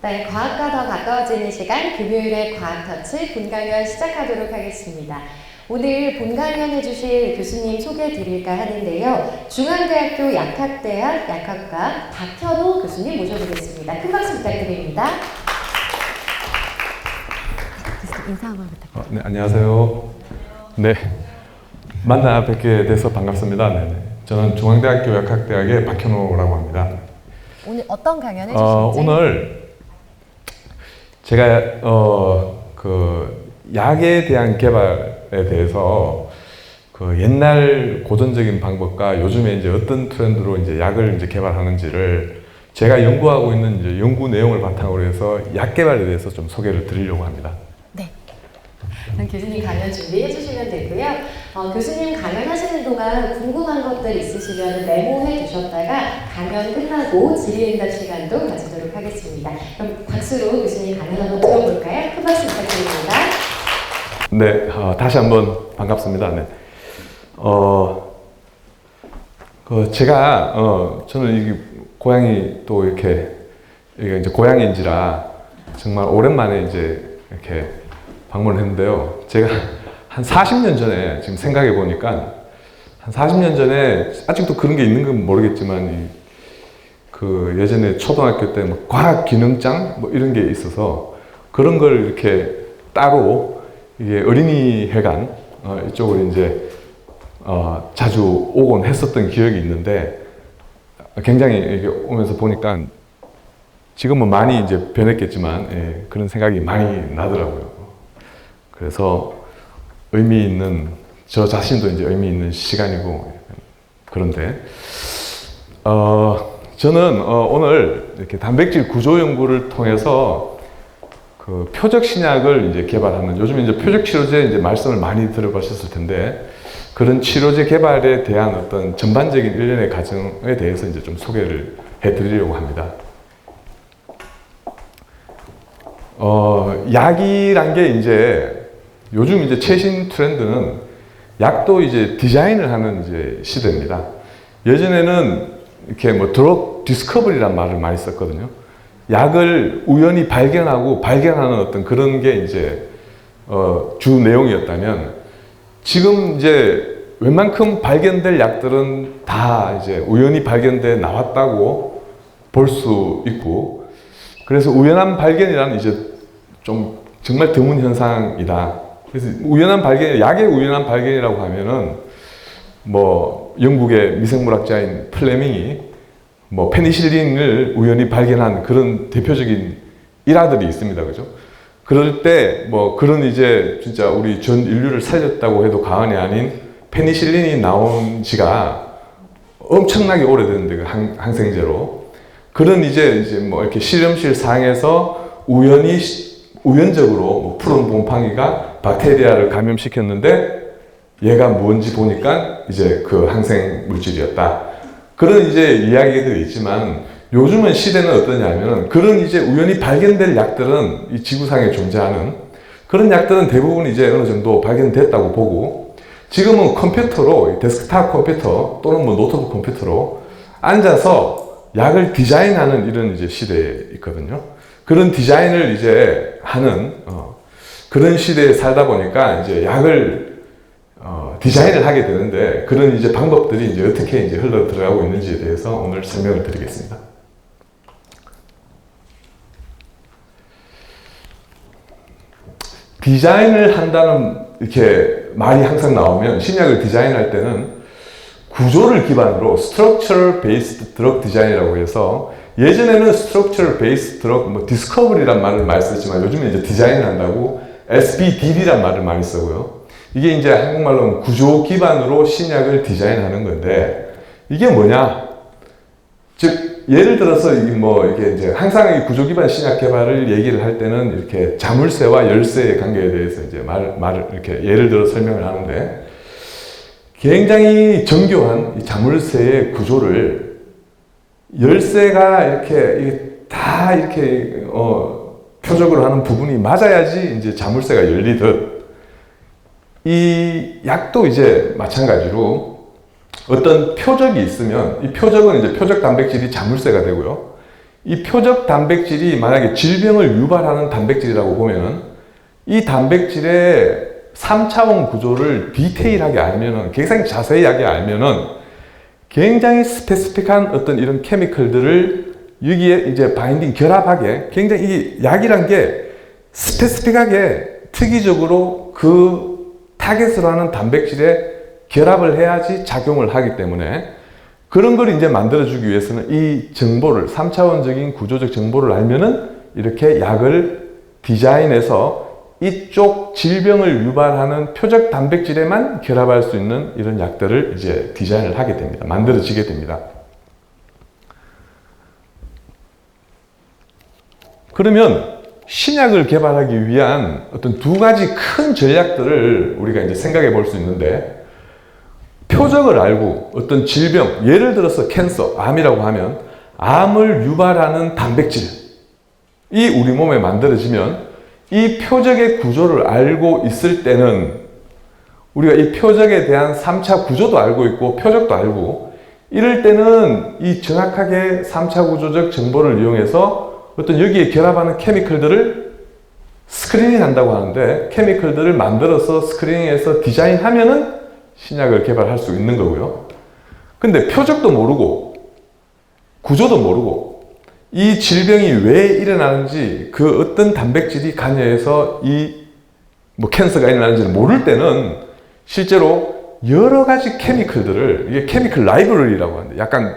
네, 과학과 더 가까워지는 시간 금요일의 과학터치 본강연 시작하도록 하겠습니다. 오늘 본강연 해주실 교수님 소개해 드릴까 하는데요. 중앙대학교 약학대학 약학과 박현호 교수님 모셔보겠습니다. 큰 박수 부탁드립니다. 교수님 인사 한번 부탁드립니다. 네, 안녕하세요. 네, 만나 뵙게 돼서 반갑습니다. 네, 저는 중앙대학교 약학대학의 박현호라고 합니다. 오늘 어떤 강연 해주실지? 오늘 제가 그 약에 대한 개발에 대해서 그 옛날 고전적인 방법과 요즘에 이제 어떤 트렌드로 이제 약을 이제 개발하는지를 제가 연구하고 있는 이제 연구 내용을 바탕으로 해서 약 개발에 대해서 좀 소개를 드리려고 합니다. 네. 그럼 교수님 강연 준비해 주시면 되고요. 교수님 강연하시는 동안 궁금한 것들 있으시면 메모해 두셨다가 강연 끝나고 질의응답 시간도 가지도록 하겠습니다. 그럼 박수로 교수님 강연 한번 들어볼까요? 큰 박수 부탁드립니다. 네, 다시 한번 반갑습니다. 네. 제가 저는 이 고향이 또 이게 이제 고향인지라 정말 오랜만에 이제 이렇게 방문을 했는데요. 제가 한 40년 전에 지금 생각해 보니까 한 40년 전에 아직도 그런 게 있는 건 모르겠지만 그 예전에 초등학교 때 뭐 과학 기능장 뭐 이런 게 있어서 그런 걸 이렇게 따로 이게 어린이 회관 이쪽으로 이제 자주 오곤 했었던 기억이 있는데 굉장히 이게 오면서 보니까 지금은 많이 이제 변했겠지만 그런 생각이 많이 나더라고요. 그래서 의미 있는 저 자신도 이제 의미 있는 시간이고 그런데 저는 오늘 이렇게 단백질 구조 연구를 통해서 그 표적 신약을 이제 개발하는 요즘 이제 표적 치료제 이제 말씀을 많이 들어보셨을 텐데 그런 치료제 개발에 대한 어떤 전반적인 일련의 과정에 대해서 이제 좀 소개를 해드리려고 합니다. 약이란 게 이제 요즘 이제 최신 트렌드는 약도 이제 디자인을 하는 이제 시대입니다. 예전에는 이렇게 뭐 드럭 디스커버리란 말을 많이 썼거든요. 약을 우연히 발견하고 발견하는 어떤 그런 게 이제 주 내용이었다면 지금 이제 웬만큼 발견될 약들은 다 이제 우연히 발견돼 나왔다고 볼 수 있고 그래서 우연한 발견이라는 이제 좀 정말 드문 현상이다. 그래서 우연한 발견, 약의 우연한 발견이라고 하면은 뭐 영국의 미생물학자인 플레밍이 뭐 페니실린을 우연히 발견한 그런 대표적인 일화들이 있습니다. 그죠? 그럴 때 뭐 그런 이제 진짜 우리 전 인류를 살렸다고 해도 과언이 아닌 페니실린이 나온 지가 엄청나게 오래됐는데 그 항생제로 그런 이제 뭐 이렇게 실험실 상에서 우연적으로 뭐 푸른 곰팡이가 박테리아를 감염시켰는데 얘가 뭔지 보니까 이제 그 항생 물질이었다. 그런 이제 이야기들이 있지만 요즘은 시대는 어떠냐면 그런 이제 우연히 발견될 약들은 이 지구상에 존재하는 그런 약들은 대부분 이제 어느 정도 발견됐다고 보고 지금은 컴퓨터로 데스크탑 컴퓨터 또는 뭐 노트북 컴퓨터로 앉아서 약을 디자인하는 이런 이제 시대에 있거든요. 그런 디자인을 이제 하는 그런 시대에 살다 보니까 이제 약을 디자인을 하게 되는데 그런 이제 방법들이 이제 어떻게 이제 흘러 들어가고 있는지에 대해서 오늘 설명을 드리겠습니다. 디자인을 한다는 이렇게 말이 항상 나오면 신약을 디자인할 때는 구조를 기반으로 Structure Based Drug Design이라고 해서 예전에는 Structure Based Drug, 뭐 Discovery란 말을 많이 썼지만 요즘에 이제 디자인을 한다고 SBDD란 말을 많이 쓰고요. 이게 이제 한국말로는 구조 기반으로 신약을 디자인하는 건데 이게 뭐냐? 즉 예를 들어서 이게 이제 항상 이 구조 기반 신약 개발을 얘기를 할 때는 이렇게 자물쇠와 열쇠의 관계에 대해서 이제 말을 이렇게 예를 들어 설명을 하는데 굉장히 정교한 이 자물쇠의 구조를 열쇠가 이렇게 다 이렇게 표적으로 하는 부분이 맞아야지 이제 자물쇠가 열리듯 이 약도 이제 마찬가지로 어떤 표적이 있으면 이 표적은 이제 표적 단백질이 자물쇠가 되고요. 이 표적 단백질이 만약에 질병을 유발하는 단백질이라고 보면 이 단백질의 3차원 구조를 디테일하게 알면은, 굉장히 자세하게 알면은 굉장히 스페시픽한 어떤 이런 케미컬들을 여기에 이제 바인딩 결합하게, 굉장히 이 약이란 게 스페시픽하게 특이적으로 그 타겟으로 하는 단백질에 결합을 해야지 작용을 하기 때문에 그런 걸 이제 만들어주기 위해서는 이 정보를, 3차원적인 구조적 정보를 알면은 이렇게 약을 디자인해서 이쪽 질병을 유발하는 표적 단백질에만 결합할 수 있는 이런 약들을 이제 디자인을 하게 됩니다. 만들어지게 됩니다. 그러면 신약을 개발하기 위한 어떤 두 가지 큰 전략들을 우리가 이제 생각해 볼 수 있는데, 표적을 알고 어떤 질병, 예를 들어서 캔서, 암이라고 하면 암을 유발하는 단백질이 우리 몸에 만들어지면 이 표적의 구조를 알고 있을 때는 우리가 이 표적에 대한 3차 구조도 알고 있고 표적도 알고, 이럴 때는 이 정확하게 3차 구조적 정보를 이용해서 어떤 여기에 결합하는 케미컬들을 스크리닝 한다고 하는데, 케미컬들을 만들어서 스크리닝해서 디자인하면은 신약을 개발할 수 있는 거고요. 근데 표적도 모르고 구조도 모르고 이 질병이 왜 일어나는지, 그 어떤 단백질이 관여해서 이 캔서가 일어나는지를 모를 때는 실제로 여러 가지 케미컬들을, 이게 케미컬 라이브러리라고 하는데, 약간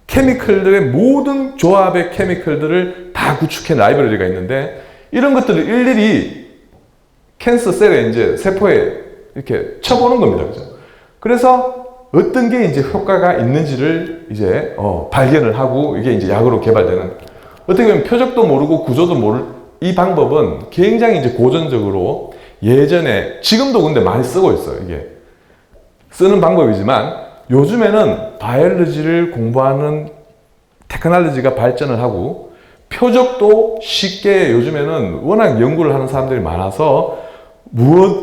케미컬들의 모든 조합의 케미컬들을 다 구축한 라이브러리가 있는데, 이런 것들을 일일이 캔서 셀에 이제 세포에 이렇게 쳐보는 겁니다. 그죠? 그래서 어떤 게 이제 효과가 있는지를 이제 발견을 하고 이게 이제 약으로 개발되는, 어떻게 보면 표적도 모르고 구조도 모를 이 방법은 굉장히 이제 고전적으로 예전에, 지금도 근데 많이 쓰고 있어요. 이게 쓰는 방법이지만 요즘에는 바이올로지를 공부하는 테크놀로지가 발전을 하고 표적도 쉽게, 요즘에는 워낙 연구를 하는 사람들이 많아서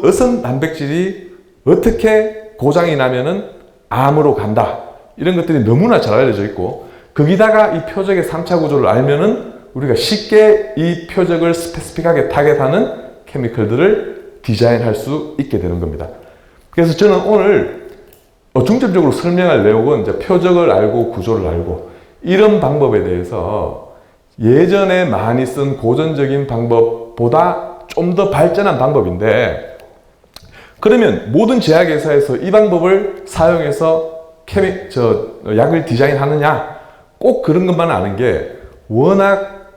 어떤 단백질이 어떻게 고장이 나면은 암으로 간다, 이런 것들이 너무나 잘 알려져 있고, 거기다가 이 표적의 3차 구조를 알면은 우리가 쉽게 이 표적을 스페시픽하게 타겟하는 케미컬들을 디자인할 수 있게 되는 겁니다. 그래서 저는 오늘 중점적으로 설명할 내용은 이제 표적을 알고 구조를 알고, 이런 방법에 대해서 예전에 많이 쓴 고전적인 방법보다 좀 더 발전한 방법인데, 그러면 모든 제약회사에서 이 방법을 사용해서 약을 디자인하느냐? 꼭 그런 것만 아는 게, 워낙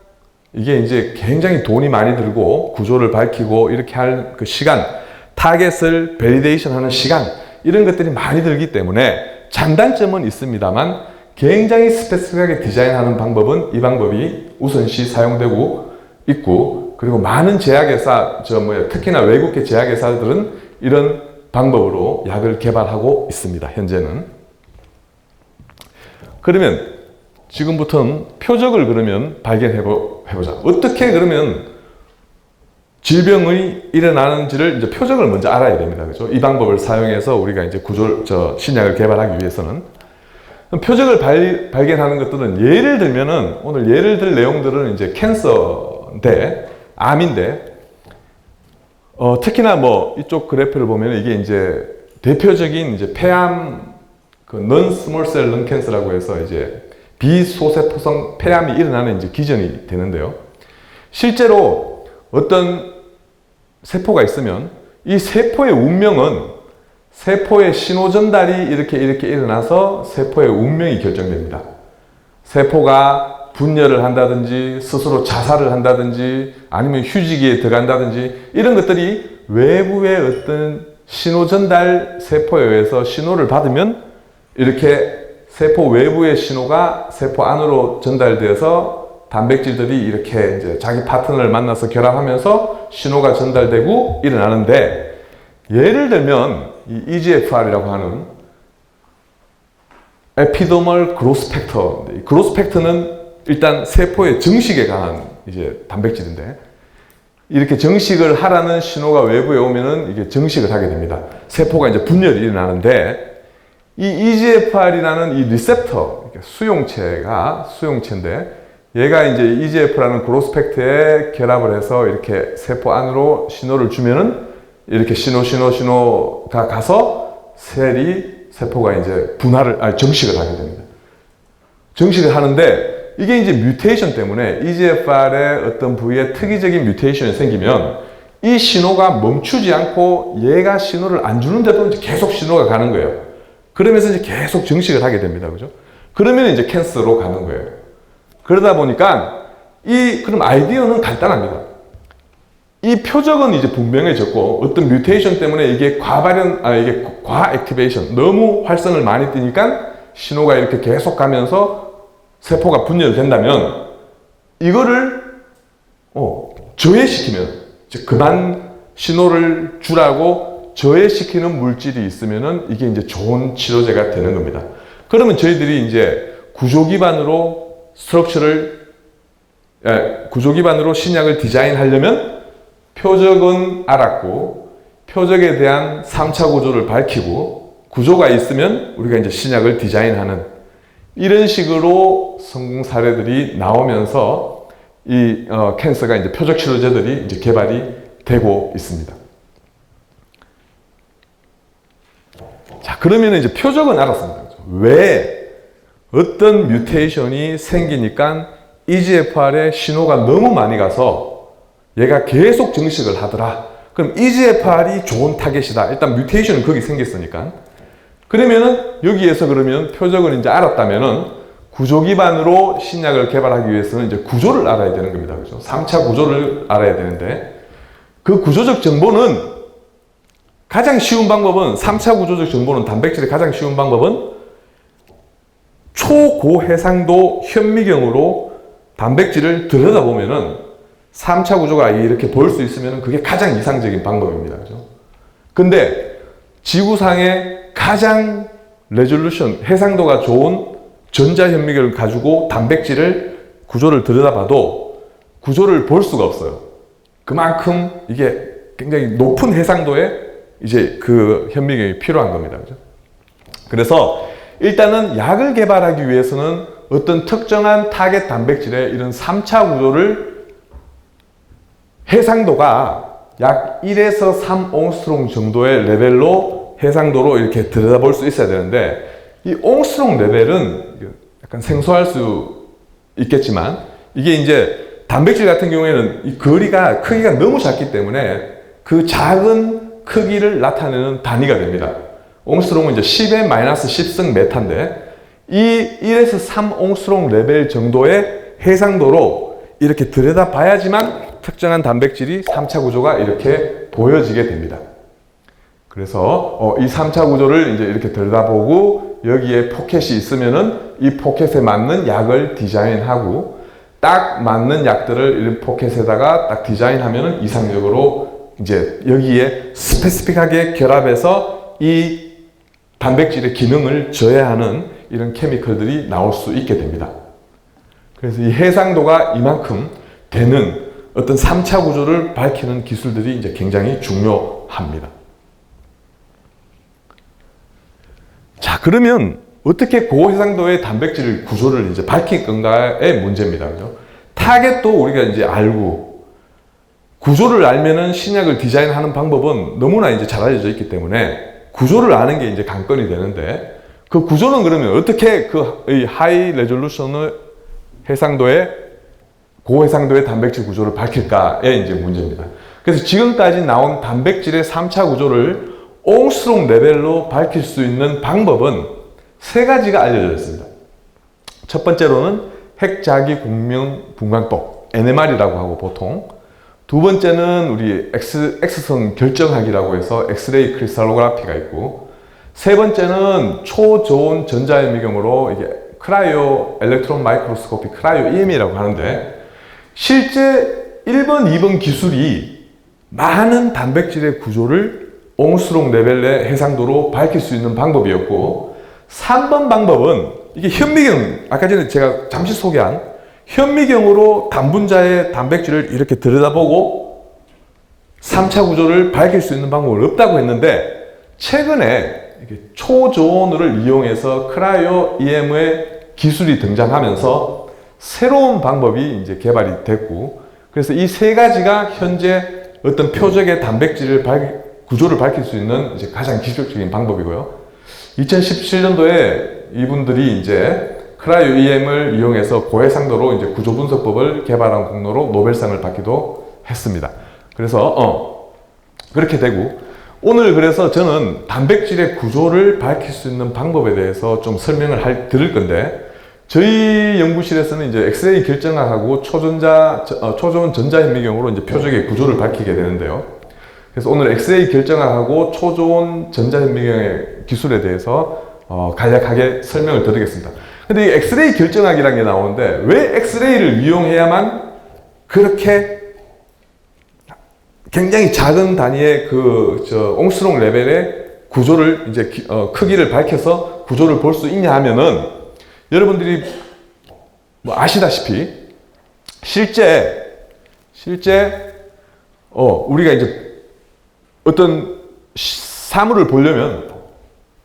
이게 이제 굉장히 돈이 많이 들고 구조를 밝히고 이렇게 할 그 시간, 타겟을 베리데이션 하는 시간, 이런 것들이 많이 들기 때문에 장단점은 있습니다만 굉장히 스페시픽하게 디자인하는 방법은 이 방법이 우선시 사용되고 있고, 그리고 많은 제약회사, 특히나 외국계 제약회사들은 이런 방법으로 약을 개발하고 있습니다. 현재는. 그러면 지금부터는 표적을 그러면 발견해보자. 어떻게 그러면 질병이 일어나는지를 이제 표적을 먼저 알아야 됩니다. 그죠? 이 방법을 사용해서 우리가 이제 신약을 개발하기 위해서는. 표적을 발견하는 것들은, 예를 들면은, 오늘 예를 들 내용들은 이제 캔서인데, 암인데, 특히나 이쪽 그래프를 보면 이게 이제 대표적인 이제 폐암, non-small cell lung cancer라고 해서 이제 비소세포성 폐암이 일어나는 이제 기전이 되는데요. 실제로 어떤 세포가 있으면 이 세포의 운명은 세포의 신호 전달이 이렇게 일어나서 세포의 운명이 결정됩니다. 세포가 분열을 한다든지 스스로 자살을 한다든지 아니면 휴지기에 들어간다든지, 이런 것들이 외부의 어떤 신호 전달 세포에 의해서 신호를 받으면 이렇게 세포 외부의 신호가 세포 안으로 전달되어서 단백질들이 이렇게 이제 자기 파트너를 만나서 결합하면서 신호가 전달되고 일어나는데, 예를 들면 이 EGFR이라고 하는 에피더멀 그로스 팩터, 그로스 팩터는 일단 세포의 정식에 관한 이제 단백질인데, 이렇게 정식을 하라는 신호가 외부에 오면은 이게 정식을 하게 됩니다. 세포가 이제 분열이 일어나는데, 이 EGFR이라는 이 리셉터, 수용체인데, 얘가 이제 EGF라는 그로스펙트에 결합을 해서 이렇게 세포 안으로 신호를 주면은 이렇게 신호가 가서 세포가 이제 정식을 하게 됩니다. 정식을 하는데 이게 이제 뮤테이션 때문에 EGFR의 어떤 부위에 특이적인 뮤테이션이 생기면 이 신호가 멈추지 않고 얘가 신호를 안 주는데도 이제 계속 신호가 가는 거예요. 그러면서 이제 계속 정식을 하게 됩니다. 그죠? 그러면 이제 캔서로 가는 거예요. 그러다 보니까 그럼 아이디어는 간단합니다. 이 표적은 이제 분명해졌고 어떤 뮤테이션 때문에 이게 이게 과액티베이션, 너무 활성을 많이 띠니까 신호가 이렇게 계속 가면서 세포가 분열된다면 이거를 저해시키면 이제 그만 신호를 주라고 저해시키는 물질이 있으면은 이게 이제 좋은 치료제가 되는 겁니다. 그러면 저희들이 이제 구조 기반으로 신약을 디자인하려면 표적은 알았고 표적에 대한 3차 구조를 밝히고 구조가 있으면 우리가 이제 신약을 디자인하는 이런 식으로 성공 사례들이 나오면서 이 캔서가 이제 표적 치료제들이 이제 개발이 되고 있습니다. 자, 그러면 이제 표적은 알았습니다. 왜 어떤 뮤테이션이 생기니까 EGFR에 신호가 너무 많이 가서 얘가 계속 정식을 하더라. 그럼 EGFR이 좋은 타겟이다. 일단 뮤테이션은 거기 생겼으니까. 그러면은 여기에서 그러면 표적을 이제 알았다면은 구조 기반으로 신약을 개발하기 위해서는 이제 구조를 알아야 되는 겁니다. 그죠? 3차 구조를 알아야 되는데 그 구조적 정보는 가장 쉬운 방법은 3차 구조적 정보는 단백질의 가장 쉬운 방법은 초고해상도 현미경으로 단백질을 들여다보면은 3차 구조가 이렇게 보일 수 있으면 그게 가장 이상적인 방법입니다. 그죠? 근데 지구상에 가장 레졸루션, 해상도가 좋은 전자현미경을 가지고 단백질을 구조를 들여다봐도 구조를 볼 수가 없어요. 그만큼 이게 굉장히 높은 해상도의 이제 그 현미경이 필요한 겁니다. 그죠? 그래서 일단은 약을 개발하기 위해서는 어떤 특정한 타겟 단백질의 이런 3차 구조를 해상도가 약 1에서 3옹스트롱 정도의 레벨로 해상도로 이렇게 들여다볼 수 있어야 되는데 이 옹스트롱 레벨은 약간 생소할 수 있겠지만 이게 이제 단백질 같은 경우에는 이 크기가 너무 작기 때문에 그 작은 크기를 나타내는 단위가 됩니다. 옹스트롱은 이제 10의 마이너스 10승 메타인데 이 1에서 3옹스트롱 레벨 정도의 해상도로 이렇게 들여다봐야지만 특정한 단백질이 3차 구조가 이렇게 보여지게 됩니다. 그래서 이 3차 구조를 이제 이렇게 들여다보고 여기에 포켓이 있으면은 이 포켓에 맞는 약을 디자인하고 딱 맞는 약들을 이런 포켓에다가 딱 디자인하면은 이상적으로 이제 여기에 스페시픽하게 결합해서 이 단백질의 기능을 저해하는 이런 케미컬들이 나올 수 있게 됩니다. 그래서 이 해상도가 이만큼 되는 어떤 3차 구조를 밝히는 기술들이 이제 굉장히 중요합니다. 자, 그러면 어떻게 고해상도의 단백질 구조를 이제 밝힐 건가의 문제입니다. 그죠? 타겟도 우리가 이제 알고 구조를 알면은 신약을 디자인하는 방법은 너무나 이제 잘 알려져 있기 때문에 구조를 아는 게 이제 관건이 되는데 그 구조는 그러면 어떻게 이 하이 레졸루션의 고해상도의 단백질 구조를 밝힐까의 이제 문제입니다. 그래서 지금까지 나온 단백질의 3차 구조를 옹스트롱 레벨로 밝힐 수 있는 방법은 3가지가 알려져 있습니다. 첫 번째로는 핵자기 공명 분광법, NMR이라고 하고 보통. 두 번째는 우리 X선 결정학이라고 해서 엑스레이 크리스탈로그라피가 있고, 세 번째는 초저온 전자현미경으로 이게 크라이오 엘렉트론 마이크로스코피, 크라이오 EM이라고 하는데, 실제 1번, 2번 기술이 많은 단백질의 구조를 옹스트롱 레벨의 해상도로 밝힐 수 있는 방법이었고, 3번 방법은 이게 현미경, 아까 전에 제가 잠시 소개한 현미경으로 단분자의 단백질을 이렇게 들여다보고 3차 구조를 밝힐 수 있는 방법은 없다고 했는데, 최근에 초저온을 이용해서 크라이오 EM의 기술이 등장하면서 새로운 방법이 이제 개발이 됐고, 그래서 이 세 가지가 현재 어떤 표적의 단백질을 구조를 밝힐 수 있는 이제 가장 기술적인 방법이고요. 2017년도에 이분들이 이제 크라이오 EM을 이용해서 고해상도로 이제 구조 분석법을 개발한 공로로 노벨상을 받기도 했습니다. 그래서 그렇게 되고, 오늘 그래서 저는 단백질의 구조를 밝힐 수 있는 방법에 대해서 좀 설명을 드릴 건데, 저희 연구실에서는 이제 엑스레이 결정학하고 초저온 전자현미경으로 이제 표적의 구조를 밝히게 되는데요. 그래서 오늘 엑스레이 결정학하고 초저온 전자현미경의 기술에 대해서 간략하게 설명을 드리겠습니다. 근데 이 엑스레이 결정학이라는 게 나오는데, 왜 엑스레이를 이용해야만 그렇게 굉장히 작은 단위의 옹스롱 레벨의 구조를 이제 크기를 밝혀서 구조를 볼 수 있냐 하면은, 여러분들이 뭐 아시다시피 실제 우리가 이제 어떤 사물을 보려면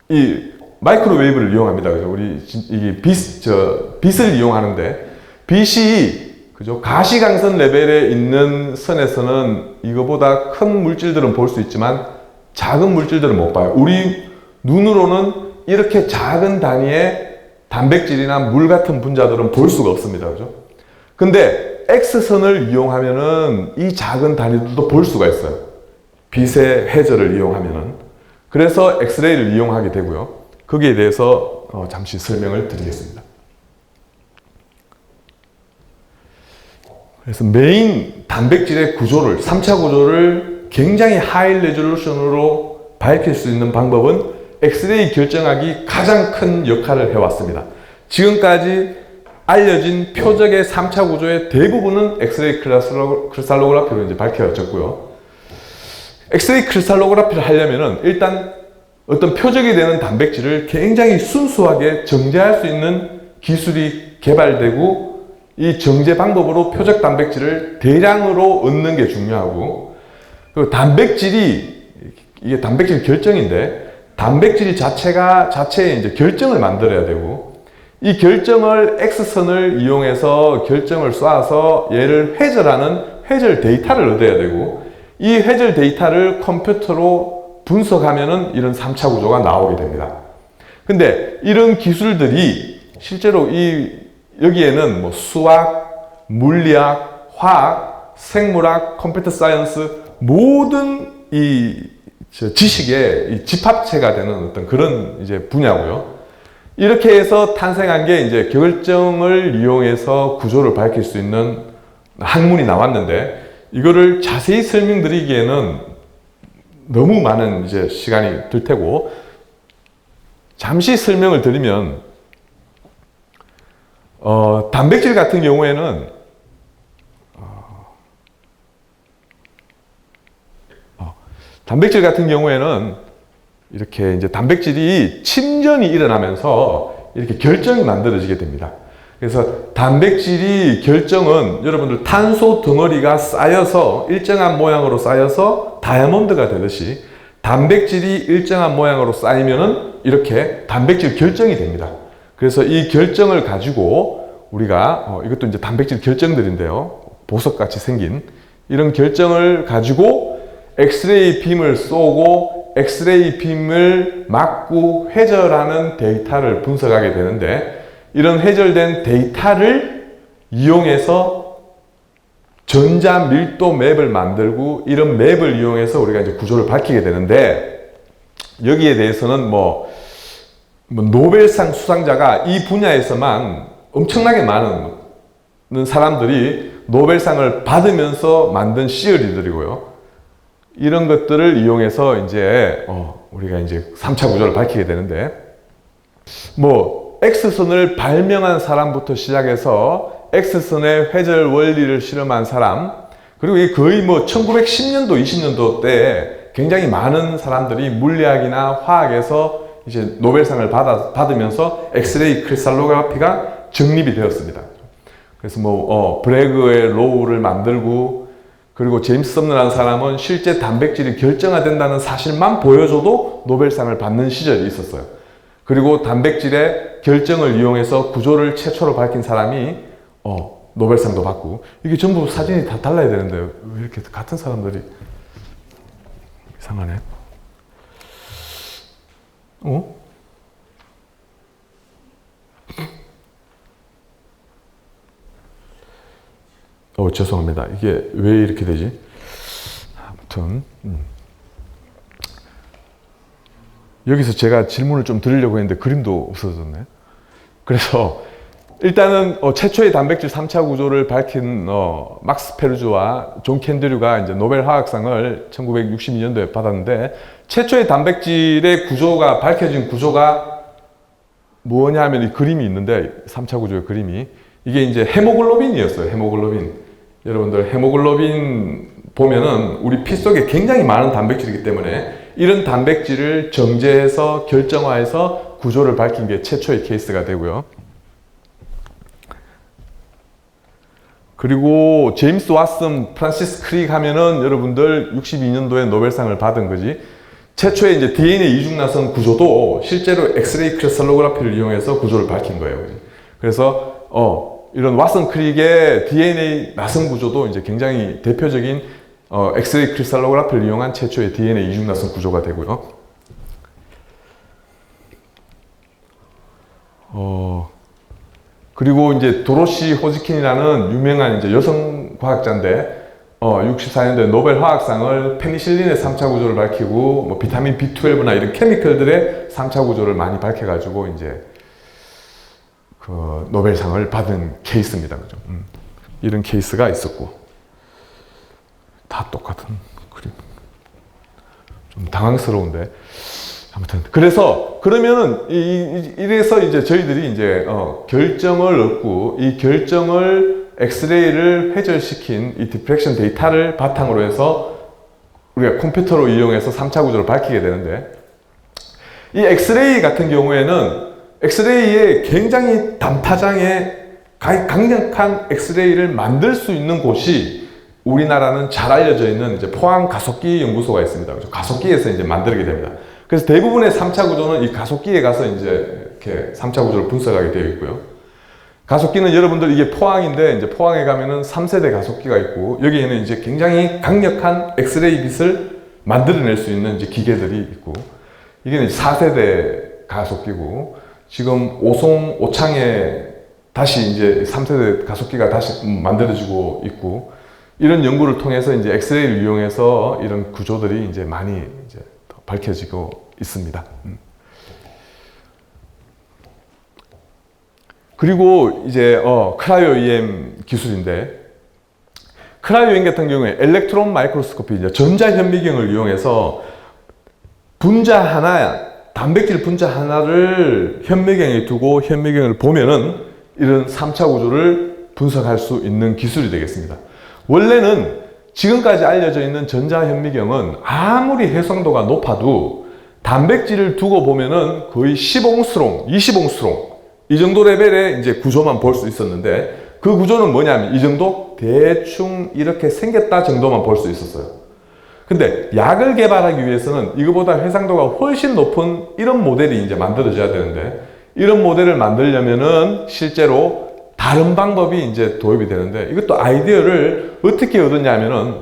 이 마이크로웨이브를 이용합니다. 그죠? 우리 이게 빛을 이용하는데, 빛이 그죠? 가시광선 레벨에 있는 선에서는 이거보다 큰 물질들은 볼 수 있지만 작은 물질들은 못 봐요. 우리 눈으로는 이렇게 작은 단위의 단백질이나 물 같은 분자들은 볼 수가 없습니다. 그죠? 근데 X선을 이용하면은 이 작은 단위들도 볼 수가 있어요. 빛의 회절을 이용하면은. 그래서 엑스레이를 이용하게 되고요. 거기에 대해서 잠시 설명을 드리겠습니다. 그래서 메인 단백질의 구조를, 3차 구조를 굉장히 하이 레졸루션으로 밝힐 수 있는 방법은 엑스레이 결정학이 가장 큰 역할을 해왔습니다. 지금까지 알려진 표적의 3차 구조의 대부분은 엑스레이 크리스탈로그라피로 이제 밝혀졌고요. 엑스레이 크리스탈로그라피를 하려면은 일단 어떤 표적이 되는 단백질을 굉장히 순수하게 정제할 수 있는 기술이 개발되고, 이 정제 방법으로 표적 단백질을 대량으로 얻는 게 중요하고, 그리고 이게 단백질 결정인데, 단백질 자체의 이제 결정을 만들어야 되고, 이 결정을 X선을 이용해서 결정을 쏴서 얘를 회절하는 회절 데이터를 얻어야 되고, 이 회절 데이터를 컴퓨터로 분석하면은 이런 3차 구조가 나오게 됩니다. 근데 이런 기술들이 실제로 여기에는 뭐 수학, 물리학, 화학, 생물학, 컴퓨터 사이언스 모든 지식의 집합체가 되는 어떤 그런 이제 분야고요. 이렇게 해서 탄생한 게 이제 결정을 이용해서 구조를 밝힐 수 있는 학문이 나왔는데, 이거를 자세히 설명드리기에는 너무 많은 이제 시간이 들 테고, 잠시 설명을 드리면, 단백질 같은 경우에는 이렇게 이제 단백질이 침전이 일어나면서 이렇게 결정이 만들어지게 됩니다. 그래서 단백질이 결정은 여러분들 탄소 덩어리가 쌓여서 일정한 모양으로 쌓여서 다이아몬드가 되듯이 단백질이 일정한 모양으로 쌓이면은 이렇게 단백질 결정이 됩니다. 그래서 이 결정을 가지고 우리가 이것도 이제 단백질 결정들인데요. 보석같이 생긴 이런 결정을 가지고 엑스레이 빔을 쏘고 엑스레이 빔을 막고 회절하는 데이터를 분석하게 되는데, 이런 회절된 데이터를 이용해서 전자 밀도 맵을 만들고, 이런 맵을 이용해서 우리가 이제 구조를 밝히게 되는데, 여기에 대해서는 뭐 노벨상 수상자가 이 분야에서만 엄청나게 많은 사람들이 노벨상을 받으면서 만든 시어리들이고요. 이런 것들을 이용해서 이제 우리가 이제 3차 구조를 밝히게 되는데, 뭐 X선을 발명한 사람부터 시작해서 X선의 회절 원리를 실험한 사람, 그리고 이 거의 뭐 1910년도, 20년도 때에 굉장히 많은 사람들이 물리학이나 화학에서 이제 노벨상을 받으면서 엑스레이 크리스탈로그라피가 정립이 되었습니다. 그래서 뭐 브래그의 로우를 만들고, 그리고 제임스 썸너라는 사람은 실제 단백질이 결정화된다는 사실만 보여줘도 노벨상을 받는 시절이 있었어요. 그리고 단백질의 결정을 이용해서 구조를 최초로 밝힌 사람이 노벨상도 받고. 이게 전부 사진이 다 달라야 되는데 왜 이렇게 같은 사람들이 이상하네. 죄송합니다. 이게 왜 이렇게 되지? 아무튼 여기서 제가 질문을 좀 드리려고 했는데 그림도 없어졌네. 그래서 일단은 최초의 단백질 3차 구조를 밝힌 막스 페르주와 존 캔드류가 이제 노벨 화학상을 1962년도에 받았는데, 최초의 단백질의 구조가 밝혀진 구조가 뭐냐 하면 이 그림이 있는데, 3차 구조의 그림이 이게 이제 헤모글로빈이었어요. 헤모글로빈. 여러분들 헤모글로빈 보면은 우리 피 속에 굉장히 많은 단백질이기 때문에 이런 단백질을 정제해서 결정화해서 구조를 밝힌 게 최초의 케이스가 되고요. 그리고 제임스 왓슨, 프란시스 크릭 하면은 여러분들 62년도에 노벨상을 받은 거지. 최초의 이제 DNA 이중나선 구조도 실제로 엑스레이 크리스탈로그래피를 이용해서 구조를 밝힌 거예요. 그래서 이런 왓슨 크릭의 DNA 나선 구조도 이제 굉장히 대표적인 엑스레이 크리스탈로그래피를 이용한 최초의 DNA 이중나선 구조가 되고요. 그리고 이제 도로시 호지킨이라는 유명한 이제 여성 과학자인데, 64년도에 노벨 화학상을 페니실린의 3차 구조를 밝히고, 뭐 비타민 B12나 이런 케미컬들의 3차 구조를 많이 밝혀가지고, 이제, 그 노벨상을 받은 케이스입니다. 그죠? 이런 케이스가 있었고. 다 똑같은 그림. 좀 당황스러운데. 아무튼 그래서 그러면은 이래서 이제 저희들이 이제 결정을 얻고, 이 결정을 엑스레이를 회절시킨 이 디프렉션 데이터를 바탕으로 해서 우리가 컴퓨터로 이용해서 3차 구조를 밝히게 되는데, 이 엑스레이 같은 경우에는 엑스레이의 굉장히 단파장의 강력한 엑스레이를 만들 수 있는 곳이 우리나라는 잘 알려져 있는 이제 포항 가속기 연구소가 있습니다. 그래서 가속기에서 이제 만들게 됩니다. 그래서 대부분의 3차 구조는 이 가속기에 가서 이제 이렇게 3차 구조를 분석하게 되어 있고요. 가속기는 여러분들 이게 포항인데, 이제 포항에 가면은 3세대 가속기가 있고, 여기에는 이제 굉장히 강력한 엑스레이 빛을 만들어낼 수 있는 이제 기계들이 있고, 이게 이제 4세대 가속기고, 지금 오창에 다시 이제 3세대 가속기가 다시 만들어지고 있고, 이런 연구를 통해서 이제 엑스레이를 이용해서 이런 구조들이 이제 많이 이제 밝혀지고 있습니다. 그리고 이제 크라이오 EM 기술인데, 크라이오 EM 같은 경우에 엘렉트론 마이크로스코피, 이제 전자 현미경을 이용해서 분자 하나, 단백질 분자 하나를 현미경에 두고 현미경을 보면은 이런 3차 구조를 분석할 수 있는 기술이 되겠습니다. 원래는 지금까지 알려져 있는 전자현미경은 아무리 해상도가 높아도 단백질을 두고 보면은 거의 10옹스롱, 20옹스롱 이 정도 레벨의 이제 구조만 볼 수 있었는데, 그 구조는 뭐냐면 이 정도 대충 이렇게 생겼다 정도만 볼 수 있었어요. 근데 약을 개발하기 위해서는 이거보다 해상도가 훨씬 높은 이런 모델이 이제 만들어져야 되는데, 이런 모델을 만들려면은 실제로 다른 방법이 이제 도입이 되는데, 이것도 아이디어를 어떻게 얻었냐면은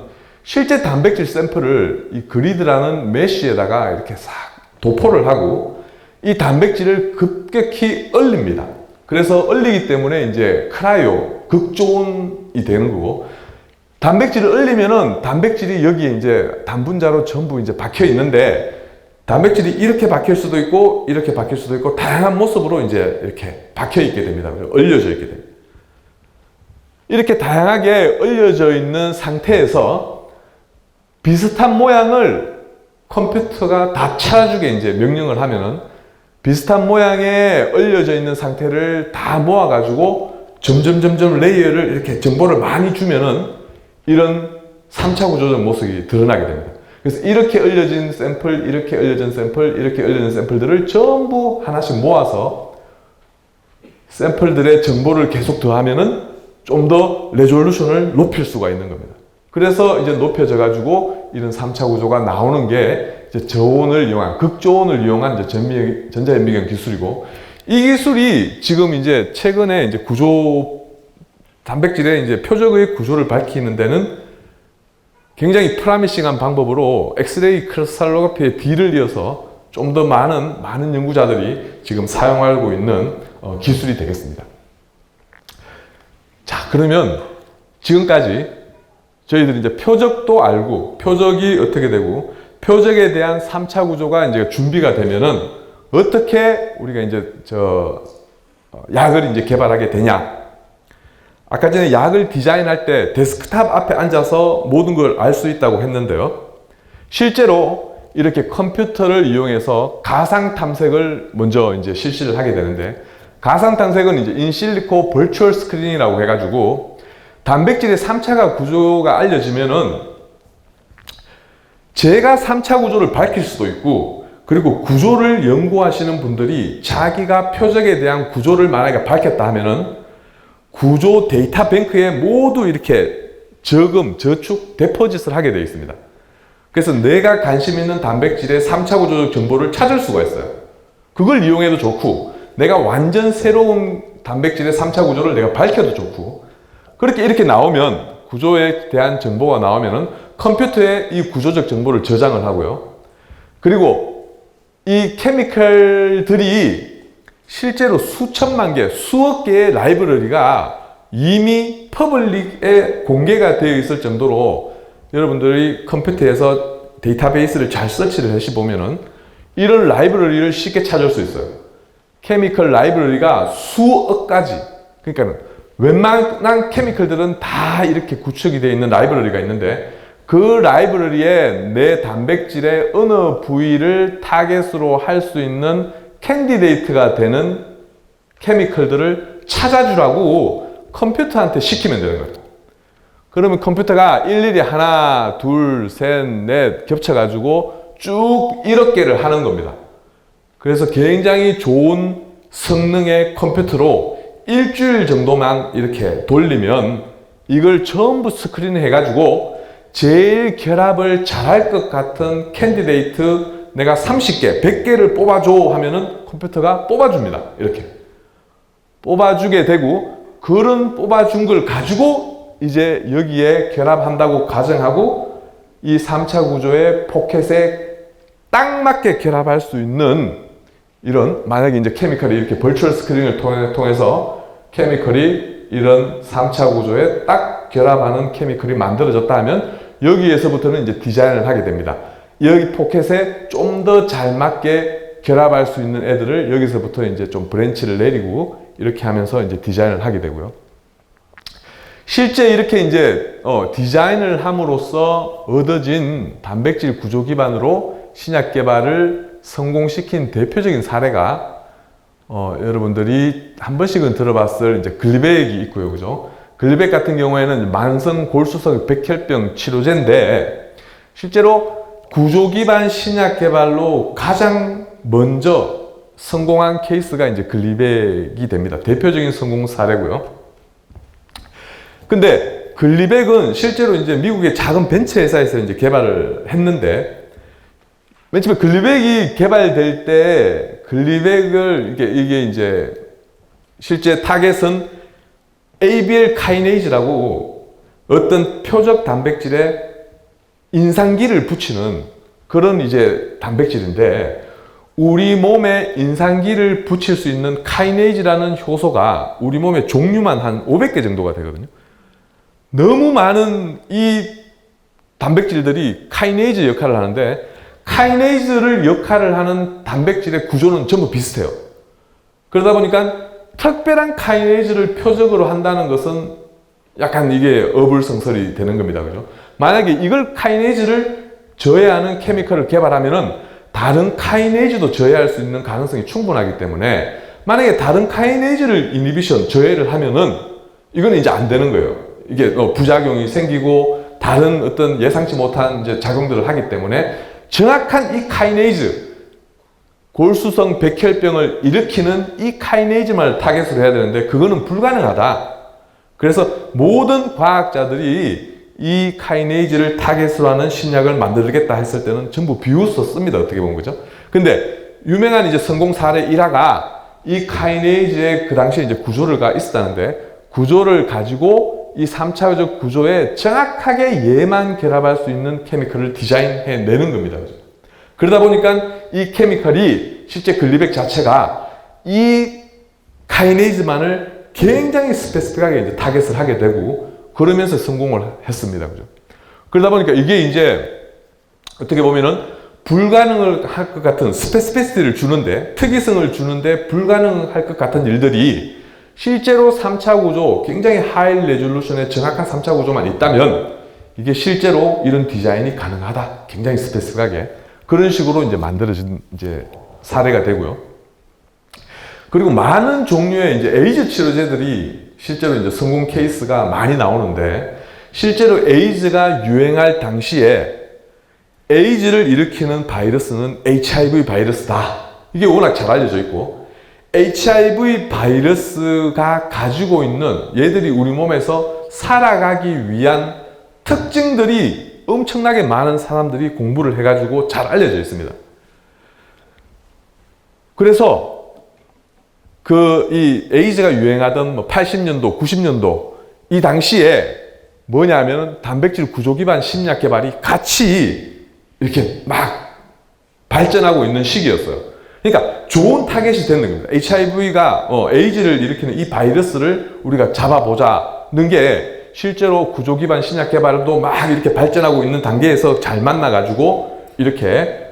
실제 단백질 샘플을 이 그리드라는 메쉬에다가 이렇게 싹 도포를 하고 이 단백질을 급격히 얼립니다. 그래서 얼리기 때문에 이제 크라이오, 극조온이 되는 거고, 단백질을 얼리면은 단백질이 여기에 이제 단분자로 전부 이제 박혀 있는데, 단백질이 이렇게 박힐 수도 있고 이렇게 박힐 수도 있고 다양한 모습으로 이제 이렇게 박혀 있게 됩니다. 얼려져 있게 됩니다. 이렇게 다양하게 얼려져 있는 상태에서 비슷한 모양을 컴퓨터가 다 찾아주게 이제 명령을 하면은 비슷한 모양에 얼려져 있는 상태를 다 모아가지고 점점 레이어를 이렇게 정보를 많이 주면은 이런 3차 구조적 모습이 드러나게 됩니다. 그래서 이렇게 얼려진 샘플, 이렇게 얼려진 샘플, 이렇게 얼려진 샘플들을 전부 하나씩 모아서 샘플들의 정보를 계속 더하면은 좀 더 레졸루션을 높일 수가 있는 겁니다. 그래서 이제 높여져 가지고 이런 3차 구조가 나오는 게 이제 저온을 이용한, 극저온을 이용한 이제 전자현미경 기술이고, 이 기술이 지금 이제 최근에 이제 구조 단백질의 이제 표적의 구조를 밝히는 데는 굉장히 프라미싱한 방법으로 엑스레이 크리스탈로그래피의 D를 이어서 좀 더 많은 연구자들이 지금 사용하고 있는 기술이 되겠습니다. 자, 그러면 지금까지 저희들이 이제 표적도 알고 표적이 어떻게 되고 표적에 대한 3차 구조가 이제 준비가 되면은 어떻게 우리가 이제 약을 이제 개발하게 되냐. 아까 전에 약을 디자인할 때 데스크탑 앞에 앉아서 모든 걸 알 수 있다고 했는데요. 실제로 이렇게 컴퓨터를 이용해서 가상 탐색을 먼저 이제 실시를 하게 되는데, 가상 탐색은 이제 인실리코 버추얼 스크린이라고 해가지고 단백질의 3차 구조가 알려지면은 제가 3차 구조를 밝힐 수도 있고, 그리고 구조를 연구하시는 분들이 자기가 표적에 대한 구조를 만약에 밝혔다 하면은 구조 데이터 뱅크에 모두 이렇게 저금, 저축, 데포짓을 하게 되어 있습니다. 그래서 내가 관심 있는 단백질의 3차 구조적 정보를 찾을 수가 있어요. 그걸 이용해도 좋고, 내가 완전 새로운 단백질의 3차 구조를 내가 밝혀도 좋고, 그렇게 이렇게 나오면, 구조에 대한 정보가 나오면은 컴퓨터에 이 구조적 정보를 저장을 하고요. 그리고 이 케미컬들이 실제로 수천만 개, 수억 개의 라이브러리가 이미 퍼블릭에 공개가 되어 있을 정도로 여러분들이 컴퓨터에서 데이터베이스를 잘 서치를 해보면은 이런 라이브러리를 쉽게 찾을 수 있어요. 케미컬 라이브러리가 수억 가지, 그러니까 웬만한 케미컬들은 다 이렇게 구축이 되어 있는 라이브러리가 있는데, 그 라이브러리에 내 단백질의 어느 부위를 타겟으로 할 수 있는 캔디데이트가 되는 케미컬들을 찾아주라고 컴퓨터한테 시키면 되는 거예요. 그러면 컴퓨터가 일일이 하나, 둘, 셋, 넷 겹쳐가지고 쭉 1억 개를 하는 겁니다. 그래서 굉장히 좋은 성능의 컴퓨터로 일주일 정도만 이렇게 돌리면 이걸 전부 스크린 해가지고 제일 결합을 잘할 것 같은 캔디데이트 내가 30개, 100개를 뽑아줘 하면은 컴퓨터가 뽑아줍니다. 이렇게. 뽑아주게 되고, 그런 뽑아준 걸 가지고 이제 여기에 결합한다고 가정하고 이 3차 구조의 포켓에 딱 맞게 결합할 수 있는 이런, 만약에 이제 케미컬이 이렇게 버추얼 스크린을 통해서 케미컬이 이런 3차 구조에 딱 결합하는 케미컬이 만들어졌다 하면 여기에서부터는 이제 디자인을 하게 됩니다. 여기 포켓에 좀 더 잘 맞게 결합할 수 있는 애들을 여기서부터 이제 좀 브랜치를 내리고 이렇게 하면서 이제 디자인을 하게 되고요. 실제 이렇게 이제 디자인을 함으로써 얻어진 단백질 구조 기반으로 신약 개발을 성공시킨 대표적인 사례가 여러분들이 한 번씩은 들어봤을 이제 글리백이 있고요, 그죠? 글리백 같은 경우에는 만성 골수석 백혈병 치료제인데, 실제로 구조 기반 신약 개발로 가장 먼저 성공한 케이스가 이제 글리백이 됩니다. 대표적인 성공 사례고요. 근데 글리백은 실제로 이제 미국의 작은 벤처 회사에서 이제 개발을 했는데, 맨 처음에 글리백이 개발될 때 글리백을 이게 이제 실제 타겟은 ABL 카이네이즈라고 어떤 표적 단백질에 인상기를 붙이는 그런 이제 단백질인데, 우리 몸에 인상기를 붙일 수 있는 카이네이즈라는 효소가 우리 몸의 종류만 한 500개 정도가 되거든요. 너무 많은 이 단백질들이 카이네이즈 역할을 하는데, 카이네이즈를 역할을 하는 단백질의 구조는 전부 비슷해요. 그러다 보니까 특별한 카이네이즈를 표적으로 한다는 것은 약간 이게 어불성설이 되는 겁니다. 그죠? 만약에 이걸 카이네이즈를 저해하는 케미컬을 개발하면은 다른 카이네이즈도 저해할 수 있는 가능성이 충분하기 때문에, 만약에 다른 카이네이즈를 이니비션, 저해를 하면은 이거는 이제 안 되는 거예요. 이게 부작용이 생기고 다른 어떤 예상치 못한 이제 작용들을 하기 때문에 정확한 이 카이네이즈, 골수성 백혈병을 일으키는 이 카이네이즈만 타겟으로 해야 되는데 그거는 불가능하다. 그래서 모든 과학자들이 이 카이네이즈를 타겟으로 하는 신약을 만들겠다 했을 때는 전부 비웃었습니다. 어떻게 보면, 그죠? 근데 유명한 이제 성공 사례 일화가 이 카이네이즈의 그 당시에 이제 구조가 있었다는데, 구조를 가지고 이 3차적 구조에 정확하게 얘만 결합할 수 있는 케미컬을 디자인해 내는 겁니다. 그러다 보니까 이 케미컬이 실제 글리백 자체가 이 카이네이즈만을 굉장히 스페시픽하게 이제 타겟을 하게 되고 그러면서 성공을 했습니다. 그죠? 그러다 보니까 이게 이제 어떻게 보면은 불가능을 할 것 같은 스페시피시티를 주는데 특이성을 주는데 불가능할 것 같은 일들이 실제로 3차 구조 굉장히 하이 레졸루션의 정확한 3차 구조만 있다면 이게 실제로 이런 디자인이 가능하다. 굉장히 스페시픽하게 그런 식으로 이제 만들어진 이제 사례가 되고요. 그리고 많은 종류의 이제 에이즈 치료제들이 실제로 이제 성공 케이스가 많이 나오는데 실제로 에이즈가 유행할 당시에 에이즈를 일으키는 바이러스는 HIV 바이러스다. 이게 워낙 잘 알려져 있고 HIV 바이러스가 가지고 있는 얘들이 우리 몸에서 살아가기 위한 특징들이 엄청나게 많은 사람들이 공부를 해가지고 잘 알려져 있습니다. 그래서 이 에이즈가 유행하던 뭐 80년도, 90년도 이 당시에 뭐냐면 단백질 구조 기반 심리학 개발이 같이 이렇게 막 발전하고 있는 시기였어요. 그러니까 좋은 타겟이 되는 겁니다. HIV가 에이즈를 일으키는 이 바이러스를 우리가 잡아보자는 게 실제로 구조 기반 심리학 개발도 막 이렇게 발전하고 있는 단계에서 잘 만나가지고 이렇게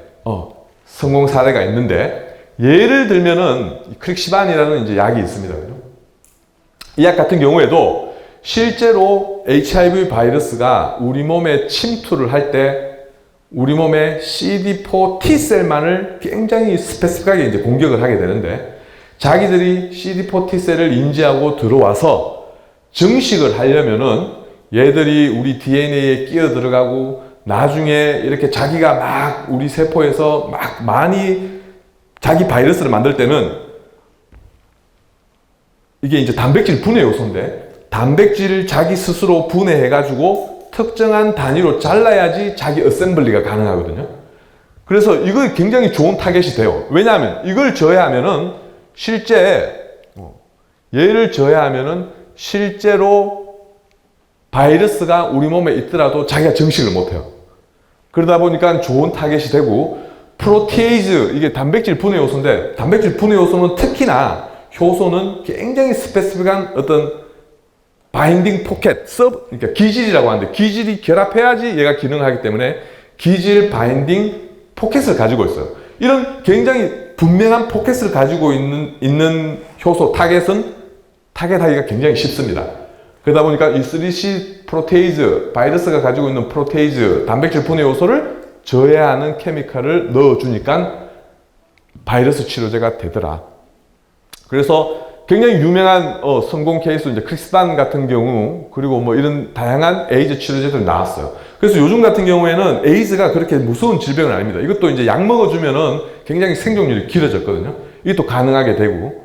성공 사례가 있는데 예를 들면은 크릭시반이라는 이제 약이 있습니다. 이 약 같은 경우에도 실제로 HIV 바이러스가 우리 몸에 침투를 할 때 우리 몸의 CD4 T셀만을 굉장히 스페시픽하게 이제 공격을 하게 되는데 자기들이 CD4 T셀을 인지하고 들어와서 증식을 하려면은 얘들이 우리 DNA에 끼어 들어가고 나중에 이렇게 자기가 막 우리 세포에서 막 많이 자기 바이러스를 만들 때는 이게 이제 단백질 분해 요소인데 단백질을 자기 스스로 분해해가지고 특정한 단위로 잘라야지 자기 어셈블리가 가능하거든요. 그래서 이거 굉장히 좋은 타겟이 돼요. 왜냐하면 이걸 저해하면은 얘를 저해하면은 실제로 바이러스가 우리 몸에 있더라도 자기가 증식을 못해요. 그러다 보니까 좋은 타겟이 되고 프로테이즈, 이게 단백질 분해 요소인데 단백질 분해 요소는 특히나 효소는 굉장히 스페시픽한 어떤 바인딩 포켓, 그러니까 기질이라고 하는데 기질이 결합해야지 얘가 기능을 하기 때문에 기질 바인딩 포켓을 가지고 있어요. 이런 굉장히 분명한 포켓을 가지고 있는 효소 타겟하기가 굉장히 쉽습니다. 그러다 보니까 이 3C 프로테이즈, 바이러스가 가지고 있는 프로테이즈, 단백질 분해 요소를 저해하는 케미칼을 넣어주니까 바이러스 치료제가 되더라. 그래서 굉장히 유명한 성공 케이스, 이제 크릭시반 같은 경우, 그리고 뭐 이런 다양한 에이즈 치료제들이 나왔어요. 그래서 요즘 같은 경우에는 에이즈가 그렇게 무서운 질병은 아닙니다. 이것도 이제 약 먹어주면은 굉장히 생존율이 길어졌거든요. 이것도 가능하게 되고.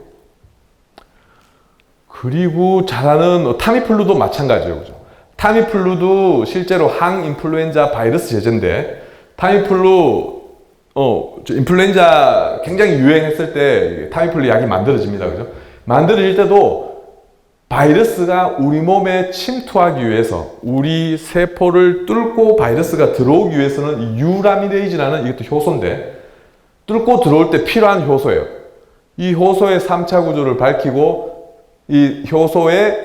그리고 잘하는 타미플루도 마찬가지예요. 그죠? 타미플루도 실제로 항인플루엔자 바이러스 제제인데, 타미플루, 인플루엔자 굉장히 유행했을 때 타미플루 약이 만들어집니다. 그죠? 만들어질 때도 바이러스가 우리 몸에 침투하기 위해서 우리 세포를 뚫고 바이러스가 들어오기 위해서는 이 유라미데이즈라는 이것도 효소인데 뚫고 들어올 때 필요한 효소예요. 이 효소의 3차 구조를 밝히고 이 효소의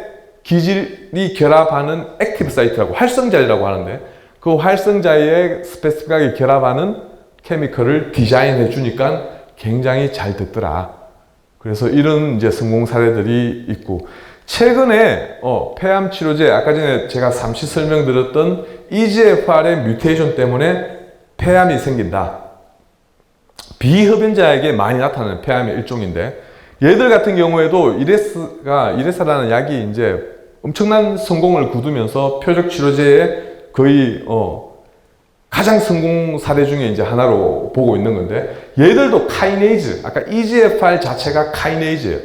기질이 결합하는 액티브 사이트라고 활성자리라고 하는데 그 활성자리에 스페시픽하게 결합하는 케미컬을 디자인해 주니까 굉장히 잘 됐더라. 그래서 이런 이제 성공 사례들이 있고 최근에 폐암 치료제 아까 전에 제가 잠시 설명드렸던 EGFR의 뮤테이션 때문에 폐암이 생긴다. 비흡연자에게 많이 나타나는 폐암의 일종인데 얘들 같은 경우에도 이레사라는 약이 이제 엄청난 성공을 거두면서 표적 치료제의 거의 가장 성공 사례 중에 이제 하나로 보고 있는 건데 얘들도 카이네이즈, 아까 EGFR 자체가 카이네이즈예요.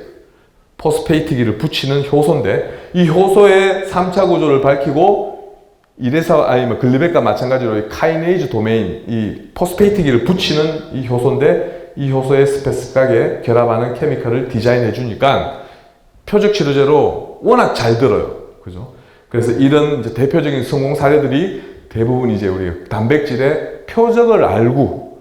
포스페이트기를 붙이는 효소인데 이 효소의 3차 구조를 밝히고 글리백과 마찬가지로 이 카이네이즈 도메인, 이 포스페이트기를 붙이는 이 효소인데 이 효소에 스페시픽하게 결합하는 케미컬을 디자인해 주니까 표적 치료제로 워낙 잘 들어요. 그죠? 그래서 이런 이제 대표적인 성공 사례들이 대부분 이제 우리 단백질의 표적을 알고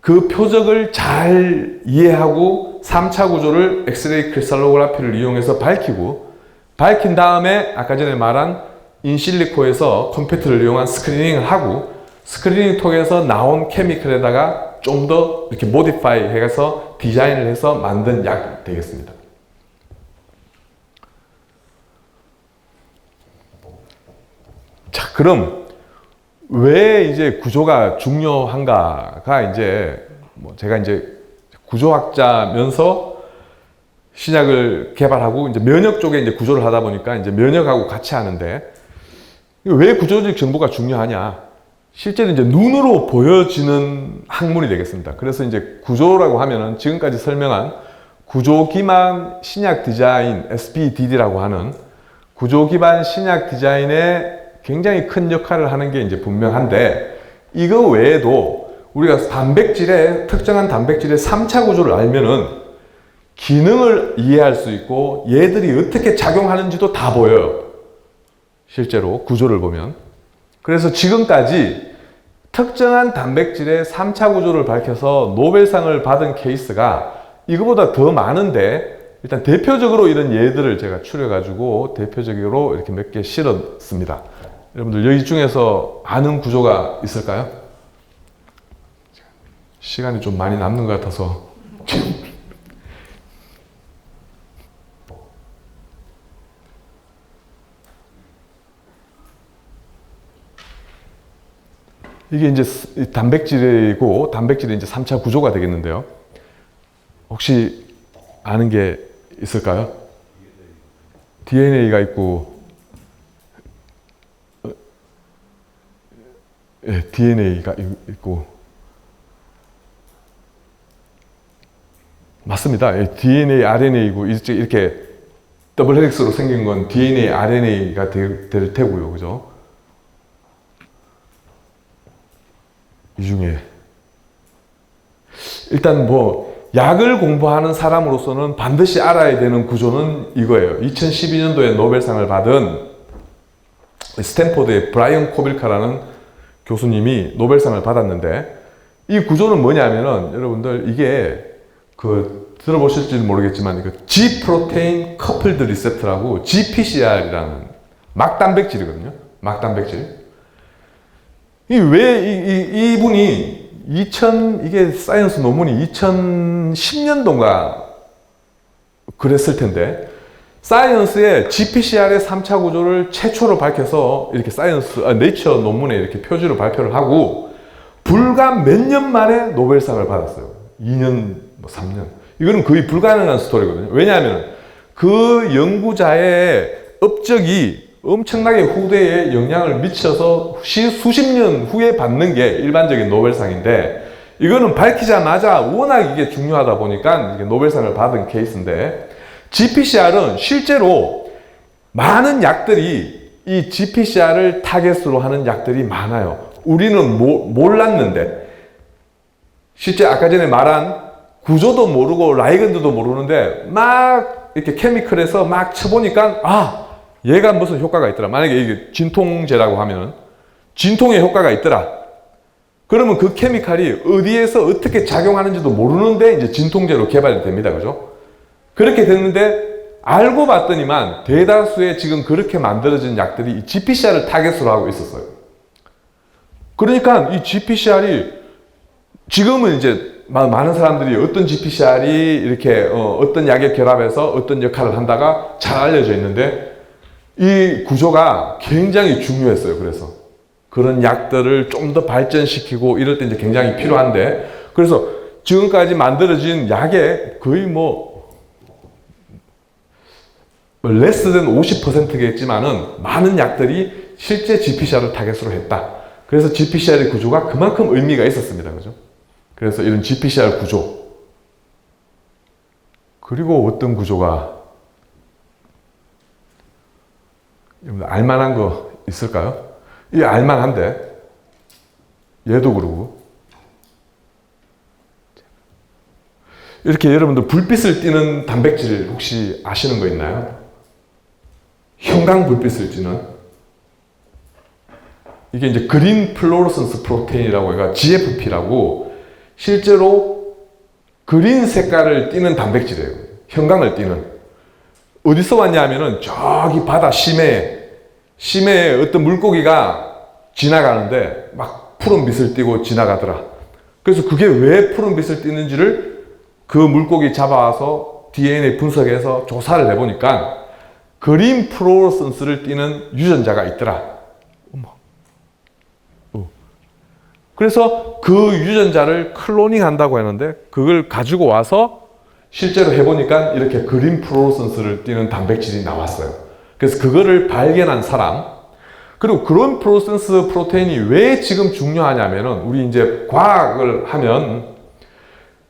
그 표적을 잘 이해하고 3차 구조를 엑스레이 크리스탈로그라피를 이용해서 밝힌 다음에 아까 전에 말한 인실리코에서 컴퓨터를 이용한 스크리닝을 하고 스크리닝 통해서 나온 케미컬에다가 좀 더 이렇게 모디파이 해서 디자인을 해서 만든 약 되겠습니다. 자, 그럼 왜 이제 구조가 중요한가가 이제 뭐 제가 이제 구조학자면서 신약을 개발하고 이제 면역 쪽에 이제 구조를 하다 보니까 이제 면역하고 같이 하는데 왜 구조적 정보가 중요하냐? 실제로 이제 눈으로 보여지는 학문이 되겠습니다. 그래서 이제 구조라고 하면은 지금까지 설명한 구조 기반 신약 디자인 SBDD라고 하는 구조 기반 신약 디자인에 굉장히 큰 역할을 하는 게 이제 분명한데 이거 외에도 우리가 특정한 단백질의 3차 구조를 알면은 기능을 이해할 수 있고 얘들이 어떻게 작용하는지도 다 보여요. 실제로 구조를 보면. 그래서 지금까지 특정한 단백질의 3차 구조를 밝혀서 노벨상을 받은 케이스가 이거보다 더 많은데 일단 대표적으로 이런 예들을 제가 추려가지고 대표적으로 이렇게 몇 개 실었습니다. 여러분들 여기 중에서 아는 구조가 있을까요? 시간이 좀 많이 남는 것 같아서 이게 이제 단백질이고 단백질이 이제 3차 구조가 되겠는데요. 혹시 아는 게 있을까요? DNA가 있고 DNA가 있고 맞습니다. DNA, RNA고 이렇게 더블 헬릭스로 생긴 건 DNA, RNA가 될 테고요. 그죠? 이 중에 일단 뭐 약을 공부하는 사람으로서는 반드시 알아야 되는 구조는 이거예요. 2012년도에 노벨상을 받은 스탠포드의 브라이언 코빌카라는 교수님이 노벨상을 받았는데 이 구조는 뭐냐면은 여러분들 이게 들어보실지 모르겠지만 G 프로테인 커플드 리셉터라고 GPCR이라는 막단백질이거든요. 막단백질. 이분이 이게 사이언스 논문이 2010년도인가 그랬을 텐데 사이언스의 GPCR의 3차 구조를 최초로 밝혀서 이렇게 네이처 논문에 이렇게 표지로 발표를 하고 불과 몇 년 만에 노벨상을 받았어요. 2년, 3년. 이거는 거의 불가능한 스토리거든요. 왜냐하면 그 연구자의 업적이 엄청나게 후대에 영향을 미쳐서 수십 년 후에 받는 게 일반적인 노벨상인데 이거는 밝히자마자 워낙 이게 중요하다 보니까 이게 노벨상을 받은 케이스인데 GPCR은 실제로 많은 약들이 이 GPCR을 타겟으로 하는 약들이 많아요. 우리는 몰랐는데 실제 아까 전에 말한 구조도 모르고 라이건드도 모르는데 막 이렇게 케미컬에서 막 쳐보니까 얘가 무슨 효과가 있더라. 만약에 이게 진통제라고 하면 진통에 효과가 있더라. 그러면 그 케미칼이 어디에서 어떻게 작용하는지도 모르는데 이제 진통제로 개발이 됩니다. 그죠? 그렇게 됐는데 알고 봤더니만 대다수의 지금 그렇게 만들어진 약들이 이 GPCR을 타겟으로 하고 있었어요. 그러니까 이 GPCR이 지금은 이제 많은 사람들이 어떤 GPCR이 이렇게 어떤 약에 결합해서 어떤 역할을 한다가 잘 알려져 있는데 이 구조가 굉장히 중요했어요. 그래서 그런 약들을 좀 더 발전시키고 이럴 때 이제 굉장히 필요한데 그래서 지금까지 만들어진 약의 거의 less than 50%겠지만은 많은 약들이 실제 GPCR을 타겟으로 했다. 그래서 GPCR의 구조가 그만큼 의미가 있었습니다. 그죠? 그래서 이런 GPCR 구조 그리고 어떤 구조가 알만한 거 있을까요? 이게 알만한데 얘도 그러고 이렇게 여러분들 불빛을 띠는 단백질 혹시 아시는 거 있나요? 형광불빛을 띠는 이게 이제 그린 플로로선스 프로테인이라고 해가 GFP라고 실제로 그린 색깔을 띠는 단백질이에요. 형광을 띠는. 어디서 왔냐 하면은 저기 바다 심해에 어떤 물고기가 지나가는데 막 푸른 빛을 띠고 지나가더라. 그래서 그게 왜 푸른 빛을 띠는지를 그 물고기 잡아와서 DNA 분석해서 조사를 해보니까 그린 플로로선스를 띠는 유전자가 있더라. 그래서 그 유전자를 클로닝 한다고 하는데 그걸 가지고 와서 실제로 해보니까 이렇게 그린 플로로선스를 띠는 단백질이 나왔어요. 그래서 그거를 발견한 사람, 그리고 그린 플로로선스 프로테인이 왜 지금 중요하냐면은 우리 이제 과학을 하면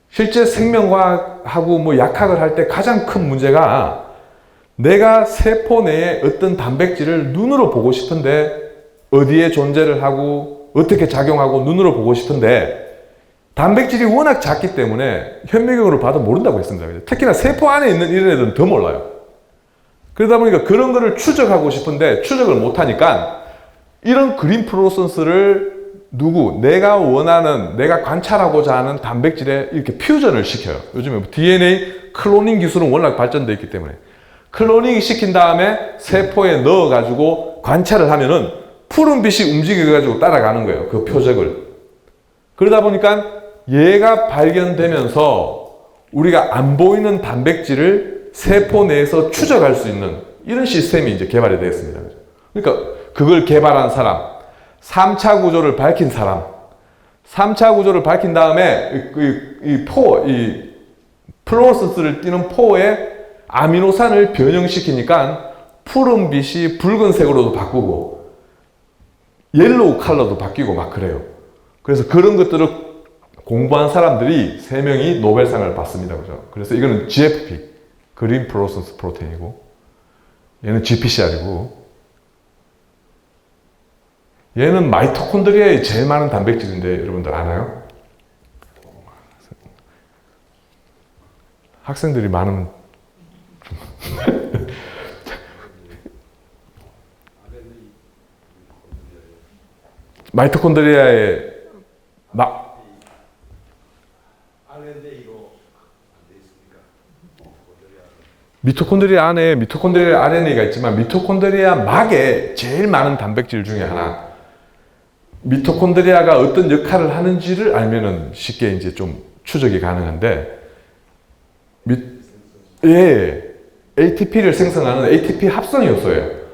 실제 생명과학하고 뭐 약학을 할 때 가장 큰 문제가 내가 세포 내에 어떤 단백질을 눈으로 보고 싶은데 어디에 존재를 하고 어떻게 작용하고 눈으로 보고 싶은데 단백질이 워낙 작기 때문에 현미경으로 봐도 모른다고 했습니다. 특히나 세포 안에 있는 이런 애들은 더 몰라요. 그러다 보니까 그런 거를 추적하고 싶은데 추적을 못하니까 이런 그린 플로로선스를 내가 원하는, 내가 관찰하고자 하는 단백질에 이렇게 퓨전을 시켜요. 요즘에 DNA 클로닝 기술은 워낙 발전되어 있기 때문에 클로닝 시킨 다음에 세포에 넣어가지고 관찰을 하면은 푸른빛이 움직여가지고 따라가는 거예요. 그 표적을. 그러다 보니까 얘가 발견되면서 우리가 안 보이는 단백질을 세포 내에서 추적할 수 있는 이런 시스템이 이제 개발이 되었습니다. 그러니까 그걸 개발한 사람, 3차 구조를 밝힌 사람, 3차 구조를 밝힌 다음에 이 플로로선스를 띠는 포에 아미노산을 변형시키니까 푸른빛이 붉은색으로도 바꾸고 옐로우 컬러도 바뀌고 막 그래요. 그래서 그런 것들을 공부한 사람들이 3명이 노벨상을 받습니다. 그죠? 그래서 이거는 GFP, 그린 플로로선스 프로테인이고, 얘는 GPCR이고, 얘는 마이토콘드리아에 제일 많은 단백질인데 여러분들 아나요? 학생들이 많으면 마이토콘드리아의 미토콘드리아 안에 미토콘드리아 RNA가 있지만 미토콘드리아 막에 제일 많은 단백질 중에 하나. 미토콘드리아가 어떤 역할을 하는지를 알면은 쉽게 이제 좀 추적이 가능한데, ATP를 생성하는 ATP 합성 요소예요.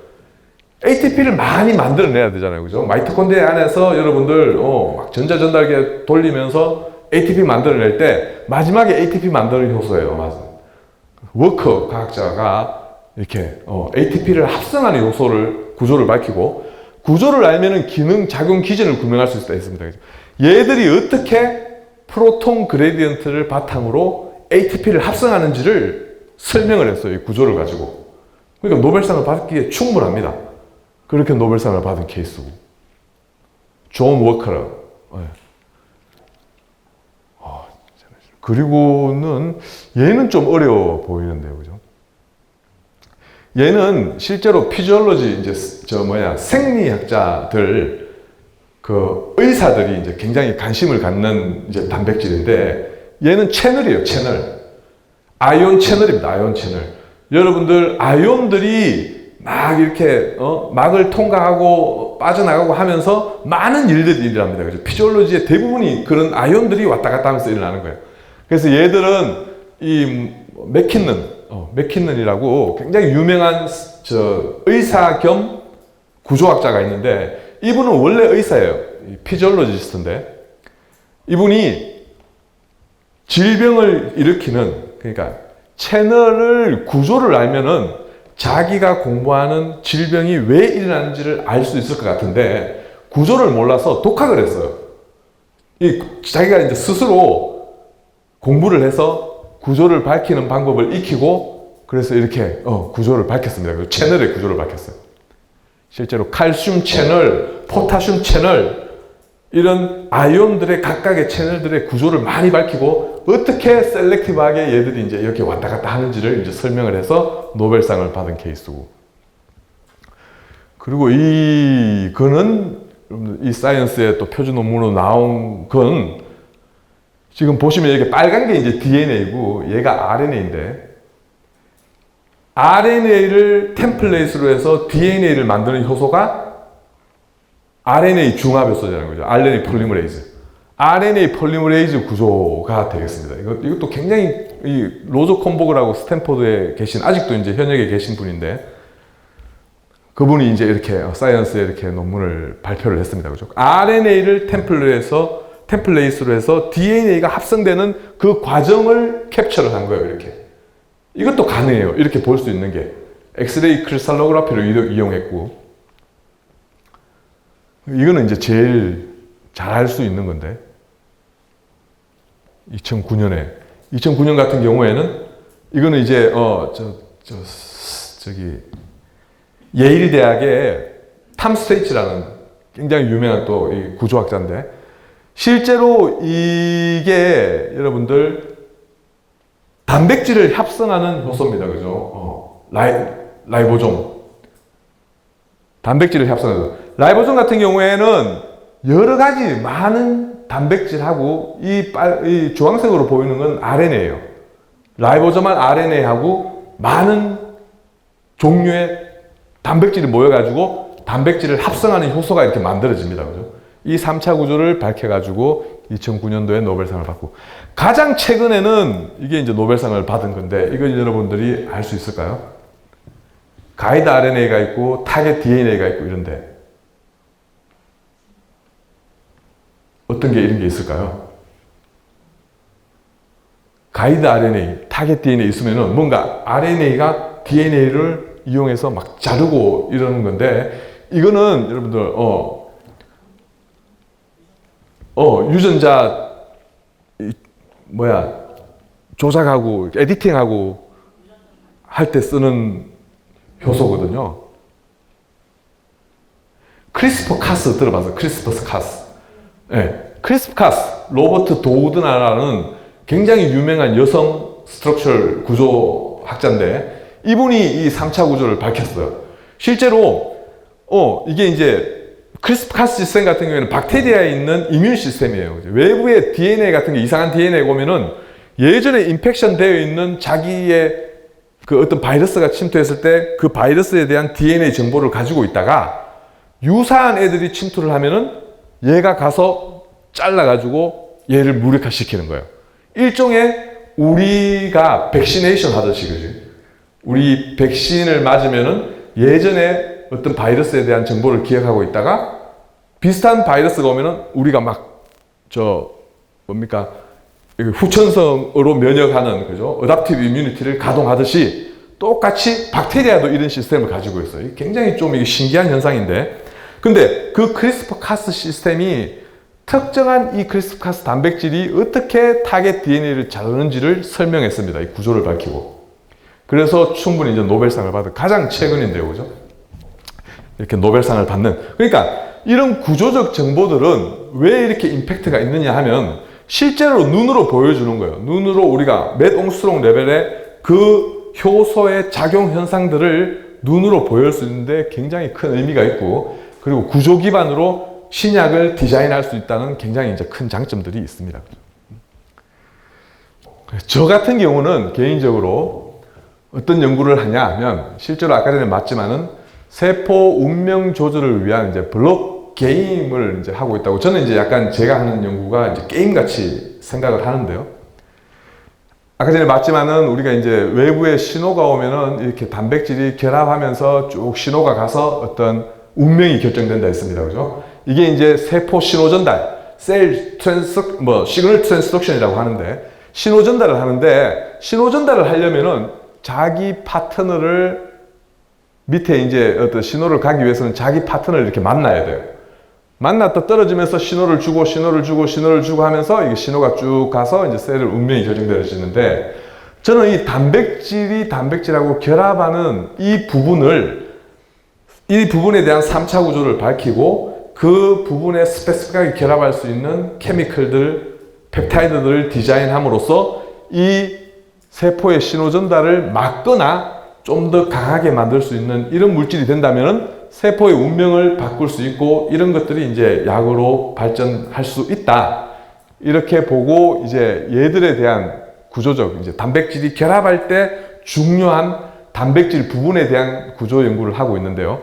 ATP를 많이 만들어내야 되잖아요. 그죠? 마이토콘드리아 안에서 여러분들, 막 전자전달계 돌리면서 ATP 만들어낼 때, 마지막에 ATP 만드는 효소예요. 맞아. 워커 과학자가 이렇게, ATP를 합성하는 요소를, 구조를 밝히고, 구조를 알면은 기능, 작용 기전을 구명할 수 있습니다. 얘들이 어떻게 프로톤 그레디언트를 바탕으로 ATP를 합성하는지를 설명을 했어요. 이 구조를 가지고. 그러니까 노벨상을 받기에 충분합니다. 그렇게 노벨상을 받은 케이스고. 존 워커라. 그리고는 얘는 좀 어려워 보이는데요. 그죠? 얘는 실제로 피지올로지, 이제 생리학자들, 의사들이 이제 굉장히 관심을 갖는 이제 단백질인데, 얘는 채널이에요, 채널. 아이온 채널입니다, 아이온 채널. 여러분들, 아이온들이 막 이렇게, 막을 통과하고 빠져나가고 하면서 많은 일들이 일어납니다. 그죠? 피지올로지의 대부분이 그런 아이온들이 왔다 갔다 하면서 일어나는 거예요. 그래서 얘들은 이 맥킨넌이라고 굉장히 유명한 의사 겸 구조학자가 있는데, 이분은 원래 의사예요. 피지올로지스트인데, 이분이 질병을 일으키는, 그러니까 채널을 구조를 알면은 자기가 공부하는 질병이 왜 일어나는지를 알 수 있을 것 같은데, 구조를 몰라서 독학을 했어요. 자기가 이제 스스로 공부를 해서 구조를 밝히는 방법을 익히고, 그래서 이렇게 구조를 밝혔습니다. 채널의 구조를 밝혔어요. 실제로 칼슘 채널, 포타슘 채널, 이런 아이온들의 각각의 채널들의 구조를 많이 밝히고, 어떻게 셀렉티브하게 얘들이 이제 이렇게 왔다 갔다 하는지를 이제 설명을 해서 노벨상을 받은 케이스고. 그리고 이거는 여러분들 이 사이언스의 또 표준 논문으로 나온 건 지금 보시면 이렇게 빨간 게 이제 DNA고 얘가 RNA인데 RNA를 템플레이트로 해서 DNA를 만드는 효소가 RNA 중합 효소라는 거죠. RNA 폴리머레이즈. RNA 폴리머레이즈 구조가 되겠습니다. 이것도 굉장히 이 로저 콤보그라고 스탠포드에 계신 아직도 이제 현역에 계신 분인데 그분이 이제 이렇게 사이언스에 이렇게 논문을 발표를 했습니다. 그죠? RNA를 템플레이트로 해서 DNA가 합성되는 그 과정을 캡처를 한 거예요. 이렇게. 이것도 가능해요. 이렇게 볼 수 있는 게. 엑스레이 크리스탈로그래피를 이용했고. 이거는 이제 제일 잘 할 수 있는 건데. 2009년 같은 경우에는 이거는 이제 예일 대학의 탐 스테이치라는 굉장히 유명한 또 이 구조학자인데 실제로 이게 여러분들 단백질을 협성하는 효소입니다. 그죠? 라이보솜. 단백질을 협성하는. 라이보솜 같은 경우에는 여러 가지 많은 단백질하고 이 주황색으로 보이는 건 RNA예요. 라이보솜한 RNA하고 많은 종류의 단백질이 모여가지고 단백질을 합성하는 효소가 이렇게 만들어집니다. 그죠? 이 3차 구조를 밝혀가지고 2009년도에 노벨상을 받고 가장 최근에는 이게 이제 노벨상을 받은 건데 이걸 여러분들이 알 수 있을까요? 가이드 RNA가 있고 타겟 DNA가 있고 이런데 어떤 게 이런 게 있을까요? 가이드 RNA, 타겟 DNA 있으면은 뭔가 RNA가 DNA를 이용해서 막 자르고 이러는 건데 이거는 여러분들 유전자 조작하고 에디팅하고 할 때 쓰는 효소거든요. 크리스퍼카스 들어봤어요? 크리스퍼카스. 네. 크리스퍼카스 로버트 도우드나라는 굉장히 유명한 여성 스트럭처럴 구조학자인데 이분이 이 3차 구조를 밝혔어요. 실제로 이게 이제 크리스퍼카스 시스템 같은 경우에는 박테리아에 있는 이뮨 시스템이에요. 외부에 DNA 같은 게 이상한 DNA가 오면은 예전에 인펙션 되어 있는 자기의 그 어떤 바이러스가 침투했을 때 그 바이러스에 대한 DNA 정보를 가지고 있다가 유사한 애들이 침투를 하면은 얘가 가서 잘라가지고 얘를 무력화시키는 거예요. 일종의 우리가 백시네이션 하듯이, 그지? 우리 백신을 맞으면은 예전에 어떤 바이러스에 대한 정보를 기억하고 있다가 비슷한 바이러스가 오면은 우리가 후천성으로 면역하는, 그죠? 어답티브 이뮤니티를 가동하듯이 똑같이 박테리아도 이런 시스템을 가지고 있어요. 굉장히 좀 이게 신기한 현상인데. 근데 그 크리스퍼카스 시스템이 특정한 이 크리스퍼카스 단백질이 어떻게 타겟 DNA를 자르는지를 설명했습니다. 이 구조를 밝히고. 그래서 충분히 이제 노벨상을 받은 가장 최근인데요. 그죠? 이렇게 노벨상을 받는. 그러니까 이런 구조적 정보들은 왜 이렇게 임팩트가 있느냐 하면 실제로 눈으로 보여주는 거예요. 눈으로 우리가 맷 옹스트롱 레벨의 그 효소의 작용 현상들을 눈으로 보여줄 수 있는데 굉장히 큰 의미가 있고, 그리고 구조 기반으로 신약을 디자인할 수 있다는 굉장히 이제 큰 장점들이 있습니다. 저 같은 경우는 개인적으로 어떤 연구를 하냐 하면 실제로 아까 전에 맞지만은 세포 운명 조절을 위한 이제 블록 게임을 이제 하고 있다고. 저는 이제 약간 제가 하는 연구가 이제 게임 같이 생각을 하는데요. 아까 전에 맞지만은 우리가 이제 외부에 신호가 오면은 이렇게 단백질이 결합하면서 쭉 신호가 가서 어떤 운명이 결정된다 했습니다. 그죠? 이게 이제 세포 신호 전달, 시그널 트랜스덕션이라고 하는데, 신호 전달을 하는데, 신호 전달을 하려면은 자기 파트너를 밑에 이제 어떤 신호를 가기 위해서는 자기 파트너를 이렇게 만나야 돼요. 만났다 떨어지면서 신호를 주고 하면서 이게 신호가 쭉 가서 이제 셀을 운명이 결정되어지는데, 저는 이 단백질하고 결합하는 이 부분에 대한 3차 구조를 밝히고 그 부분에 스페시픽하게 결합할 수 있는 케미컬들, 펩타이드들을 디자인함으로써 이 세포의 신호 전달을 막거나 좀 더 강하게 만들 수 있는 이런 물질이 된다면 세포의 운명을 바꿀 수 있고 이런 것들이 이제 약으로 발전할 수 있다. 이렇게 보고 이제 얘들에 대한 구조적 이제 단백질이 결합할 때 중요한 단백질 부분에 대한 구조 연구를 하고 있는데요.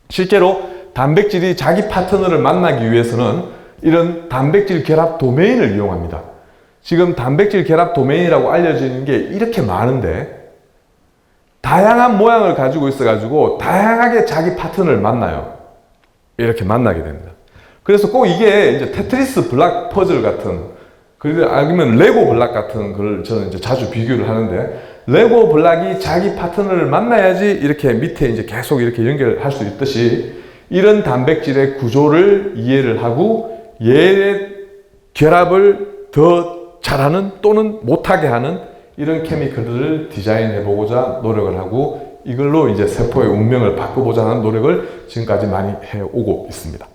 실제로 단백질이 자기 파트너를 만나기 위해서는 이런 단백질 결합 도메인을 이용합니다. 지금 단백질 결합 도메인이라고 알려지는 게 이렇게 많은데 다양한 모양을 가지고 있어가지고 다양하게 자기 파트너를 만나요. 이렇게 만나게 됩니다. 그래서 꼭 이게 이제 테트리스 블락 퍼즐 같은, 그리고 아니면 레고 블락 같은 걸 저는 이제 자주 비교를 하는데, 레고 블락이 자기 파트너를 만나야지 이렇게 밑에 이제 계속 이렇게 연결할 수 있듯이 이런 단백질의 구조를 이해를 하고 얘의 결합을 더 잘하는 또는 못하게 하는 이런 케미컬들을 디자인해 보고자 노력을 하고 이걸로 이제 세포의 운명을 바꿔보자 하는 노력을 지금까지 많이 해오고 있습니다.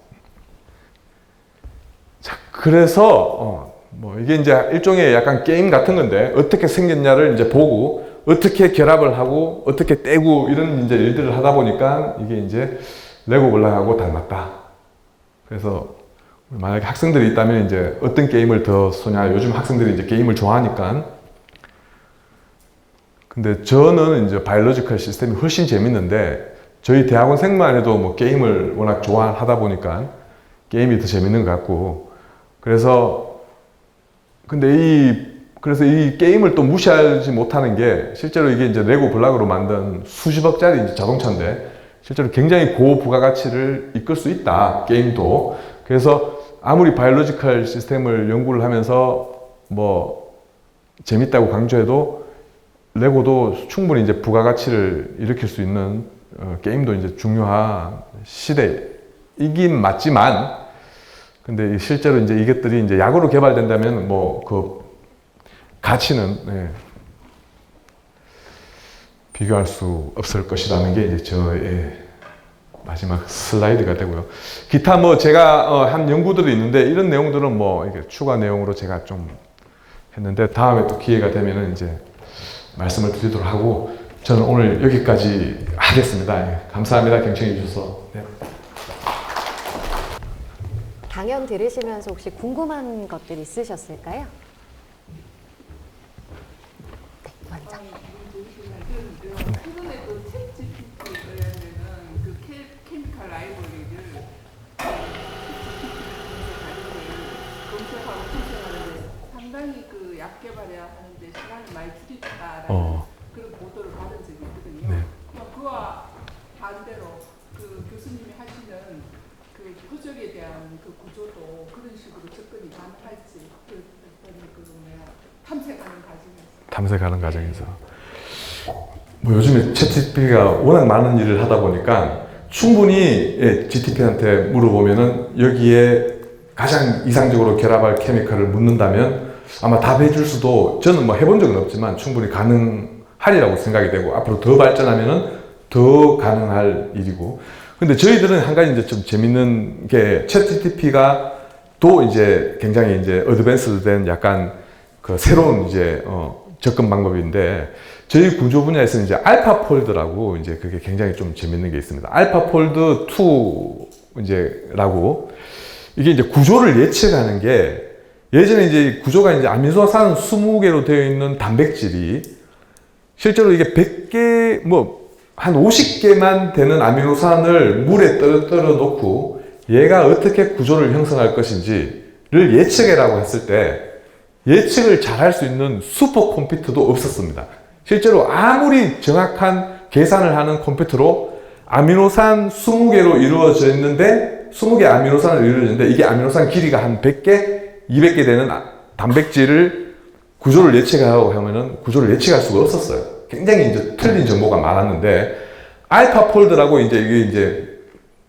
자, 그래서 뭐 이게 이제 일종의 약간 게임 같은 건데 어떻게 생겼냐를 이제 보고 어떻게 결합을 하고 어떻게 떼고 이런 이제 일들을 하다 보니까 이게 이제 레고 블락하고 닮았다. 그래서 만약에 학생들이 있다면 이제 어떤 게임을 더 쏘냐. 요즘 학생들이 이제 게임을 좋아하니까. 근데 저는 이제 바이올로지컬 시스템이 훨씬 재밌는데 저희 대학원생만 해도 뭐 게임을 워낙 좋아하다 보니까 게임이 더 재밌는 것 같고 그래서 그래서 이 게임을 또 무시하지 못하는 게 실제로 이게 이제 레고 블락으로 만든 수십억짜리 이제 자동차인데 실제로 굉장히 고부가가치를 이끌 수 있다. 게임도. 그래서 아무리 바이올로지컬 시스템을 연구를 하면서 뭐 재밌다고 강조해도 레고도 충분히 이제 부가가치를 일으킬 수 있는 게임도 이제 중요한 시대이긴 맞지만, 근데 실제로 이제 이것들이 이제 약으로 개발된다면 뭐 그 가치는 비교할 수 없을 것이라는 게 이제 저의 마지막 슬라이드가 되고요. 기타 뭐 제가 한 연구들이 있는데 이런 내용들은 뭐 이게 추가 내용으로 제가 좀 했는데 다음에 또 기회가 되면은 이제 말씀을 드리도록 하고 저는 오늘 여기까지 하겠습니다. 감사합니다. 경청해 주셔서. 네. 강연 들으시면서 혹시 궁금한 것들 있으셨을까요? 네, 먼저. 최근에 그 챗GPT 관련되는 그 케미컬 라이브러리를 검색하고 분석하는데 상당히 그 약 개발해야 하는데 시간이 많이 줄였다라는 그런 보도를 받은 적이 있거든요. 네. 그와 반대로 그 교수님이 하시는 그 표적에 대한 그 구조도 그런 식으로 접근이 가능할지 탐색하는 과정에서 뭐 요즘에 챗GPT가 워낙 많은 일을 하다 보니까 충분히 GTP한테 물어보면은 여기에 가장 이상적으로 결합할 케미컬을 묻는다면 아마 답해 줄 수도 저는 뭐 해본 적은 없지만 충분히 가능하리라고 생각이 되고 앞으로 더 발전하면은 더 가능할 일이고 근데 저희들은 한 가지 이제 좀 재밌는 게 챗GPT가 또 이제 굉장히 이제 어드밴스드 된 약간 그 새로운 이제 접근 방법인데 저희 구조 분야에서는 이제 알파폴드라고 이제 그게 굉장히 좀 재밌는 게 있습니다. 알파폴드 2 이제라고 이게 이제 구조를 예측하는 게 예전에 이제 구조가 이제 아미노산 20개로 되어 있는 단백질이 실제로 이게 100개 뭐 한 50개만 되는 아미노산을 물에 떨어 놓고 얘가 어떻게 구조를 형성할 것인지를 예측해라고 했을 때 예측을 잘할 수 있는 슈퍼컴퓨터도 없었습니다. 실제로 아무리 정확한 계산을 하는 컴퓨터로 아미노산 20개로 이루어져 있는데 20개 아미노산으로 이루어졌는데 이게 아미노산 길이가 한 100개, 200개 되는 단백질을 구조를 예측하라고 하면은 구조를 예측할 수가 없었어요. 굉장히 이제 틀린 정보가 많았는데 알파폴드라고 이게 이제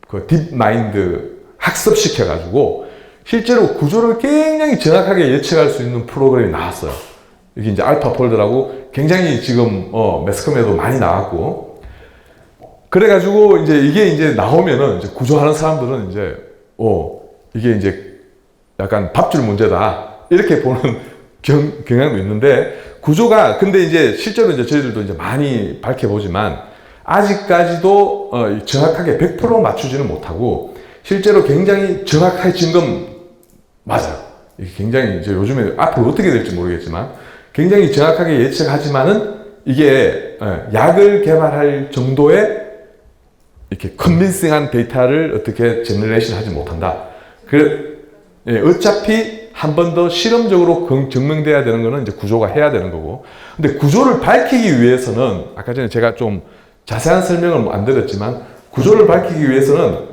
그 딥마인드 학습시켜가지고 실제로 구조를 굉장히 정확하게 예측할 수 있는 프로그램이 나왔어요. 이게 이제 알파폴드라고 굉장히 지금 매스컴에도 많이 나왔고 그래가지고 이게 이제 나오면은 이제 구조하는 사람들은 이제 이게 이제 약간 밥줄 문제다 이렇게 보는 경향도 있는데 구조가 근데 이제 실제로 이제 저희들도 이제 많이 밝혀보지만 아직까지도 정확하게 100% 맞추지는 못하고 실제로 굉장히 정확해진 건 맞아요. 이게 굉장히 이제 요즘에 앞으로 어떻게 될지 모르겠지만 굉장히 정확하게 예측하지만은 이게 약을 개발할 정도의 이렇게 컨빈싱한 데이터를 어떻게 제너레이션 하지 못한다. 어차피 한 번 더 실험적으로 증명돼야 되는 거는 이제 구조가 해야 되는 거고. 근데 구조를 밝히기 위해서는 아까 전에 제가 좀 자세한 설명을 안 드렸지만 구조를 밝히기 위해서는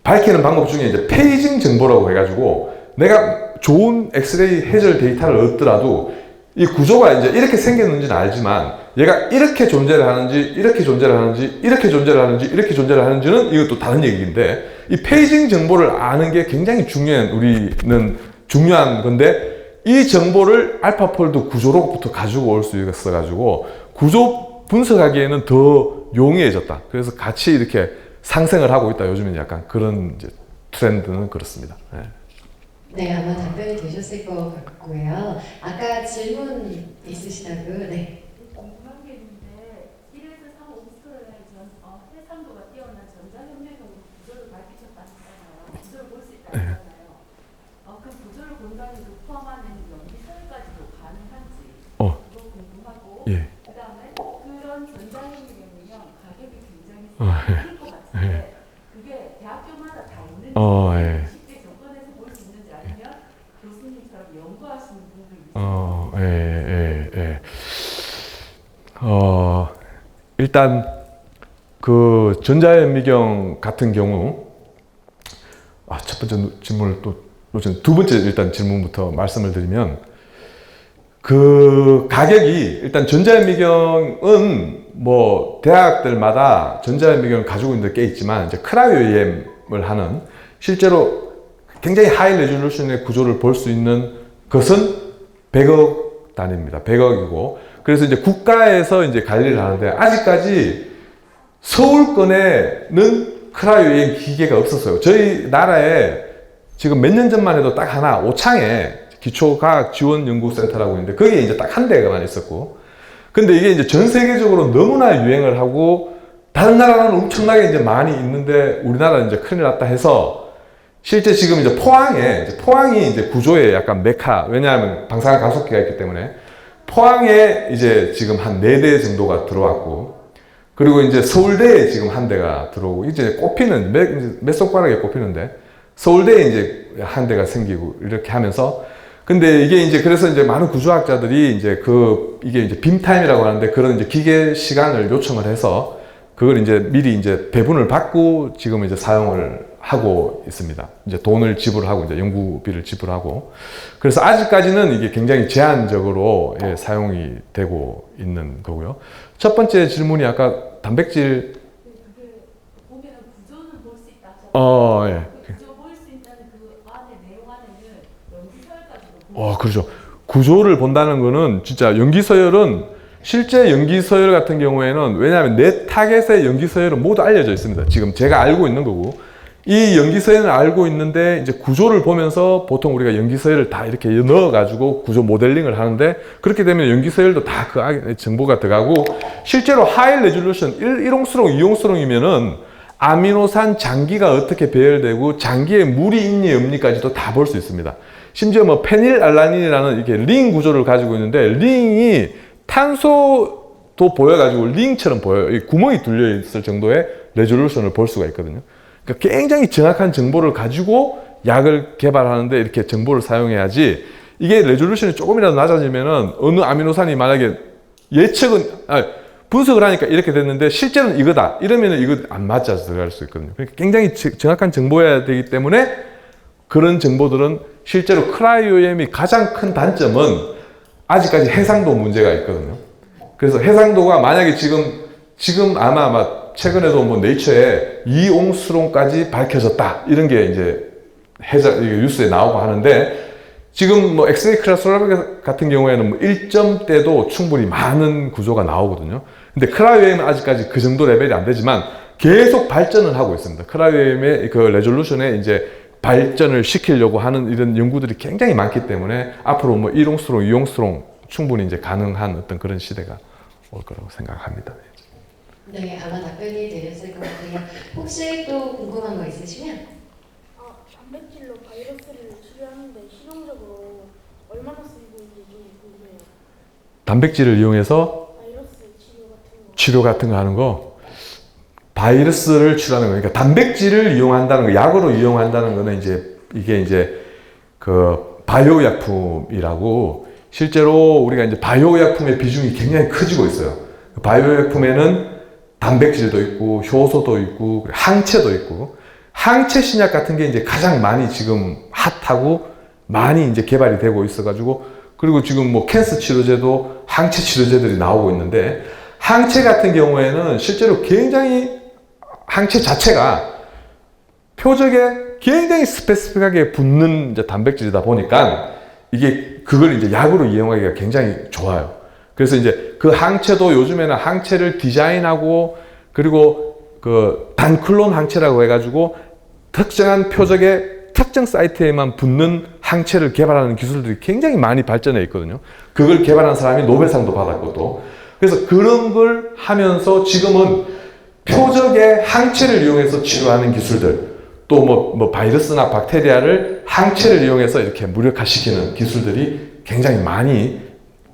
밝히는 방법 중에 이제 페이징 정보라고 해가지고 내가 좋은 엑스레이 해절 데이터를 얻더라도 이 구조가 이제 이렇게 생겼는지는 알지만 얘가 이렇게 존재를 하는지 이렇게 존재를 하는지 이렇게 존재를 하는지 이렇게 존재를 하는지는 이것도 다른 얘기인데 이 페이징 정보를 아는 게 굉장히 중요한 건데 이 정보를 알파폴드 구조로부터 가지고 올 수 있어가지고 구조 분석하기에는 더 용이해졌다. 그래서 같이 이렇게 상생을 하고 있다. 요즘엔 약간 그런 이제 트렌드는 그렇습니다. 네. 네, 아마 답변이 되셨을 것 같고요. 아까 질문 있으시다고요? 네. 궁금한 게 있는데 1에서 3 옴스크론의 해상도가 뛰어난 전자협력으로 구조를 밝히셨다잖아요. 구조를 볼 수 있다잖아요. 그 구조를 본다는 그 포함하는 연기설까지도 가능한지 그거 궁금하고 예. 그다음에 그런 전자협력이면 가격이 굉장히 싸질 것 같은데 그게 대학교마다 다 있는지 예. 쉽게 접근해서 볼 수 있는지 아니면 교수님처럼 연구하시는 분들이 일단 그 전자현미경 같은 경우 첫 번째 질문을 두 번째 일단 질문부터 말씀을 드리면 그 가격이 일단 전자현미경은 뭐 대학들마다 전자현미경을 가지고 있는 데 꽤 있지만 이제 크라이오엠을 하는 실제로 굉장히 하이 레졸루션의 구조를 볼 수 있는 것은 100억 단위입니다. 100억이고 그래서 이제 국가에서 이제 관리를 하는데 아직까지 서울권에는 크라이오엠 기계가 없었어요. 저희 나라에 지금 몇 년 전만 해도 딱 하나 오창에 기초과학지원연구센터라고 있는데 거기에 이제 딱 한 대가만 있었고 근데 이게 이제 전 세계적으로 너무나 유행을 하고 다른 나라는 엄청나게 이제 많이 있는데 우리나라는 이제 큰일 났다 해서 실제 지금 이제 포항이 이제 구조의 약간 메카 왜냐하면 방사능 가속기가 있기 때문에 포항에 이제 지금 한 4대 정도가 들어왔고 그리고 이제 서울대에 지금 한 대가 들어오고 이제 꼽히는 몇 손가락에 꼽히는데 서울대에 이제 한 대가 생기고 이렇게 하면서 근데 이게 이제 그래서 이제 많은 구조학자들이 이제 이게 이제 빔타임이라고 하는데 그런 이제 기계 시간을 요청을 해서 그걸 이제 미리 이제 배분을 받고 지금 이제 사용을 하고 있습니다. 이제 돈을 지불하고 이제 연구비를 지불하고 그래서 아직까지는 이게 굉장히 제한적으로 사용이 되고 있는 거고요. 첫 번째 질문이 아까 단백질 그게 보면 구조는 볼 수 있다. 예. 구조 볼 수 있다는 그 안에 내용 안에는 연기설까지도 그렇죠. 구조를 본다는 거는 진짜 연기서열은 실제 연기서열 같은 경우에는 왜냐하면 내 타겟의 연기서열은 모두 알려져 있습니다. 지금 제가 알고 있는 거고 이 연기서열을 알고 있는데 이제 구조를 보면서 보통 우리가 연기서열을 다 이렇게 넣어가지고 구조 모델링을 하는데 그렇게 되면 연기서열도 다 그 정보가 들어가고 실제로 하이 레졸루션 1홍수롱, 2홍수롱이면은 아미노산 장기가 어떻게 배열되고 장기에 물이 있니 없니까지도 다 볼 수 있습니다. 심지어 뭐 페닐알라닌이라는 이렇게 링 구조를 가지고 있는데 링이 탄소도 보여가지고 링처럼 보여요. 이 구멍이 뚫려 있을 정도의 레졸루션을 볼 수가 있거든요. 그러니까 굉장히 정확한 정보를 가지고 약을 개발하는데 이렇게 정보를 사용해야지 이게 레졸루션이 조금이라도 낮아지면은 어느 아미노산이 만약에 분석을 하니까 이렇게 됐는데 실제는 이거다 이러면은 이거 안 맞아서 들어갈 수 있거든요. 그러니까 굉장히 정확한 정보여야 되기 때문에 그런 정보들은 실제로 크라이오엠이 가장 큰 단점은 아직까지 해상도 문제가 있거든요. 그래서 해상도가 만약에 지금 아마 최근에도 뭐 네이처에 2옹수론까지 밝혀졌다 이런 게 이제 뉴스에 나오고 하는데 지금 뭐 엑스레이 크라솔라비 같은 경우에는 뭐 1점대도 충분히 많은 구조가 나오거든요. 근데 크라이오엠은 아직까지 그 정도 레벨이 안 되지만 계속 발전을 하고 있습니다. 크라이오엠의 그 레졸루션에 이제 발전을 시키려고 하는 이런 연구들이 굉장히 많기 때문에 앞으로 뭐 1옹수론, 2옹수론 충분히 이제 가능한 어떤 그런 시대가 올 거라고 생각합니다. 네, 아마 답변이 되셨을 것 같아요. 혹시 또 궁금한 거 있으시면? 단백질로 바이러스를 치료하는데 실용적으로 얼마나 쓰이고 있는지 좀 궁금해요. 단백질을 이용해서 바이러스 치료 같은 거. 치료 같은 거 하는 거, 바이러스를 치료하는 거, 그러니까 단백질을 이용한다는 거, 약으로 이용한다는 거는 이게 이제 그 바이오 약품이라고, 실제로 우리가 이제 바이오 약품의 비중이 굉장히 커지고 있어요. 바이오 약품에는 단백질도 있고 효소도 있고 항체도 있고, 항체 신약 같은 게 이제 가장 많이 지금 핫하고 많이 이제 개발이 되고 있어가지고, 그리고 지금 뭐 캔서 치료제도 항체 치료제들이 나오고 있는데, 항체 같은 경우에는 실제로 굉장히 항체 자체가 표적에 굉장히 스페시픽하게 붙는 이제 단백질이다 보니까 이게 그걸 이제 약으로 이용하기가 굉장히 좋아요. 그래서 이제 그 항체도 요즘에는 항체를 디자인하고, 그리고 그 단클론 항체라고 해가지고 특정한 표적에 특정 사이트에만 붙는 항체를 개발하는 기술들이 굉장히 많이 발전해 있거든요. 그걸 개발한 사람이 노벨상도 받았고, 또 그래서 그런 걸 하면서 지금은 표적의 항체를 이용해서 치료하는 기술들, 또 뭐 바이러스나 박테리아를 항체를 이용해서 이렇게 무력화시키는 기술들이 굉장히 많이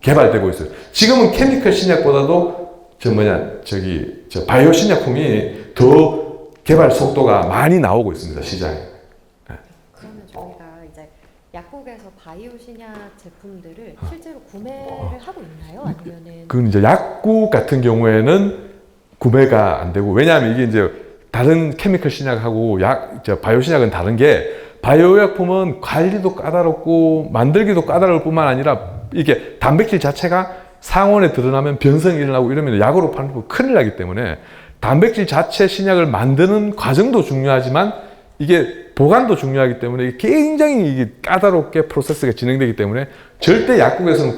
개발되고 있어요. 지금은 케미컬 신약보다도 바이오 신약품이 더 개발 속도가 많이 나오고 있습니다, 시장에. 그러면 저희가 이제 약국에서 바이오 신약 제품들을 실제로 구매를 하고 있나요? 아니면은? 그건 이제 약국 같은 경우에는 구매가 안 되고, 왜냐하면 이게 이제 다른 케미컬 신약하고 바이오 신약은 다른 게, 바이오 약품은 관리도 까다롭고 만들기도 까다로울 뿐만 아니라 이게 단백질 자체가 상온에 드러나면 변성이 일어나고 이러면 약으로 파는 거 큰일 나기 때문에, 단백질 자체 신약을 만드는 과정도 중요하지만 이게 보관도 중요하기 때문에 굉장히 이게 까다롭게 프로세스가 진행되기 때문에 절대 약국에서는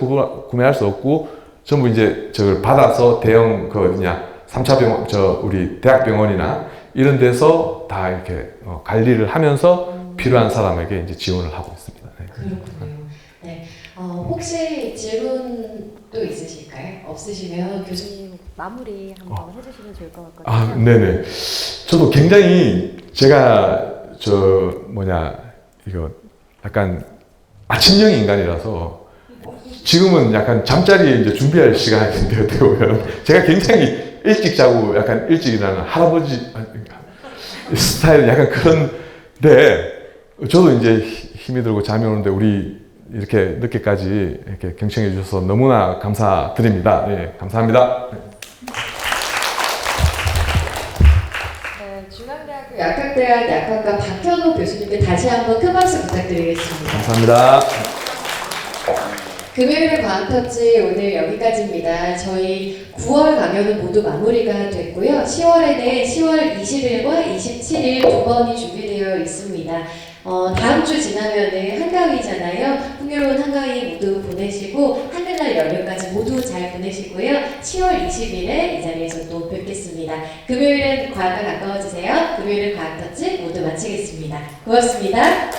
구매할 수 없고, 전부 이제 저걸 받아서 대형 3차 병원, 우리 대학병원이나 이런 데서 다 이렇게 관리를 하면서 필요한 사람에게 이제 지원을 하고 있습니다. 네. 그렇군요. 네. 혹시 질문도 있으실까요? 없으시면 교수님 마무리 한번 해주시면 좋을 것 같거든요. 네네. 저도 굉장히 제가 이거 약간 아침형 인간이라서 지금은 약간 잠자리에 이제 준비할 시간인데, 어떻게 보면 제가 굉장히 일찍 자고 약간 일찍 일어나는 할아버지 스타일 약간 그런데, 저도 이제 힘이 들고 잠이 오는데 우리 이렇게 늦게까지 이렇게 경청해 주셔서 너무나 감사드립니다. 네, 감사합니다. 네, 중앙대학교 약학대학 약학과 박현호 교수님께 다시 한번 큰 박수 부탁드리겠습니다. 감사합니다. 금요일의 과학터치 오늘 여기까지입니다. 저희 9월 강연은 모두 마무리가 됐고요. 10월에는 10월 20일과 27일 두 번이 준비되어 있습니다. 다음 주 지나면은 한가위잖아요. 풍요로운 한가위 모두 보내시고 한글날 연휴까지 모두 잘 보내시고요. 10월 20일에 이 자리에서 또 뵙겠습니다. 금요일은 과학과 가까워지세요. 금요일은 과학터치 모두 마치겠습니다. 고맙습니다.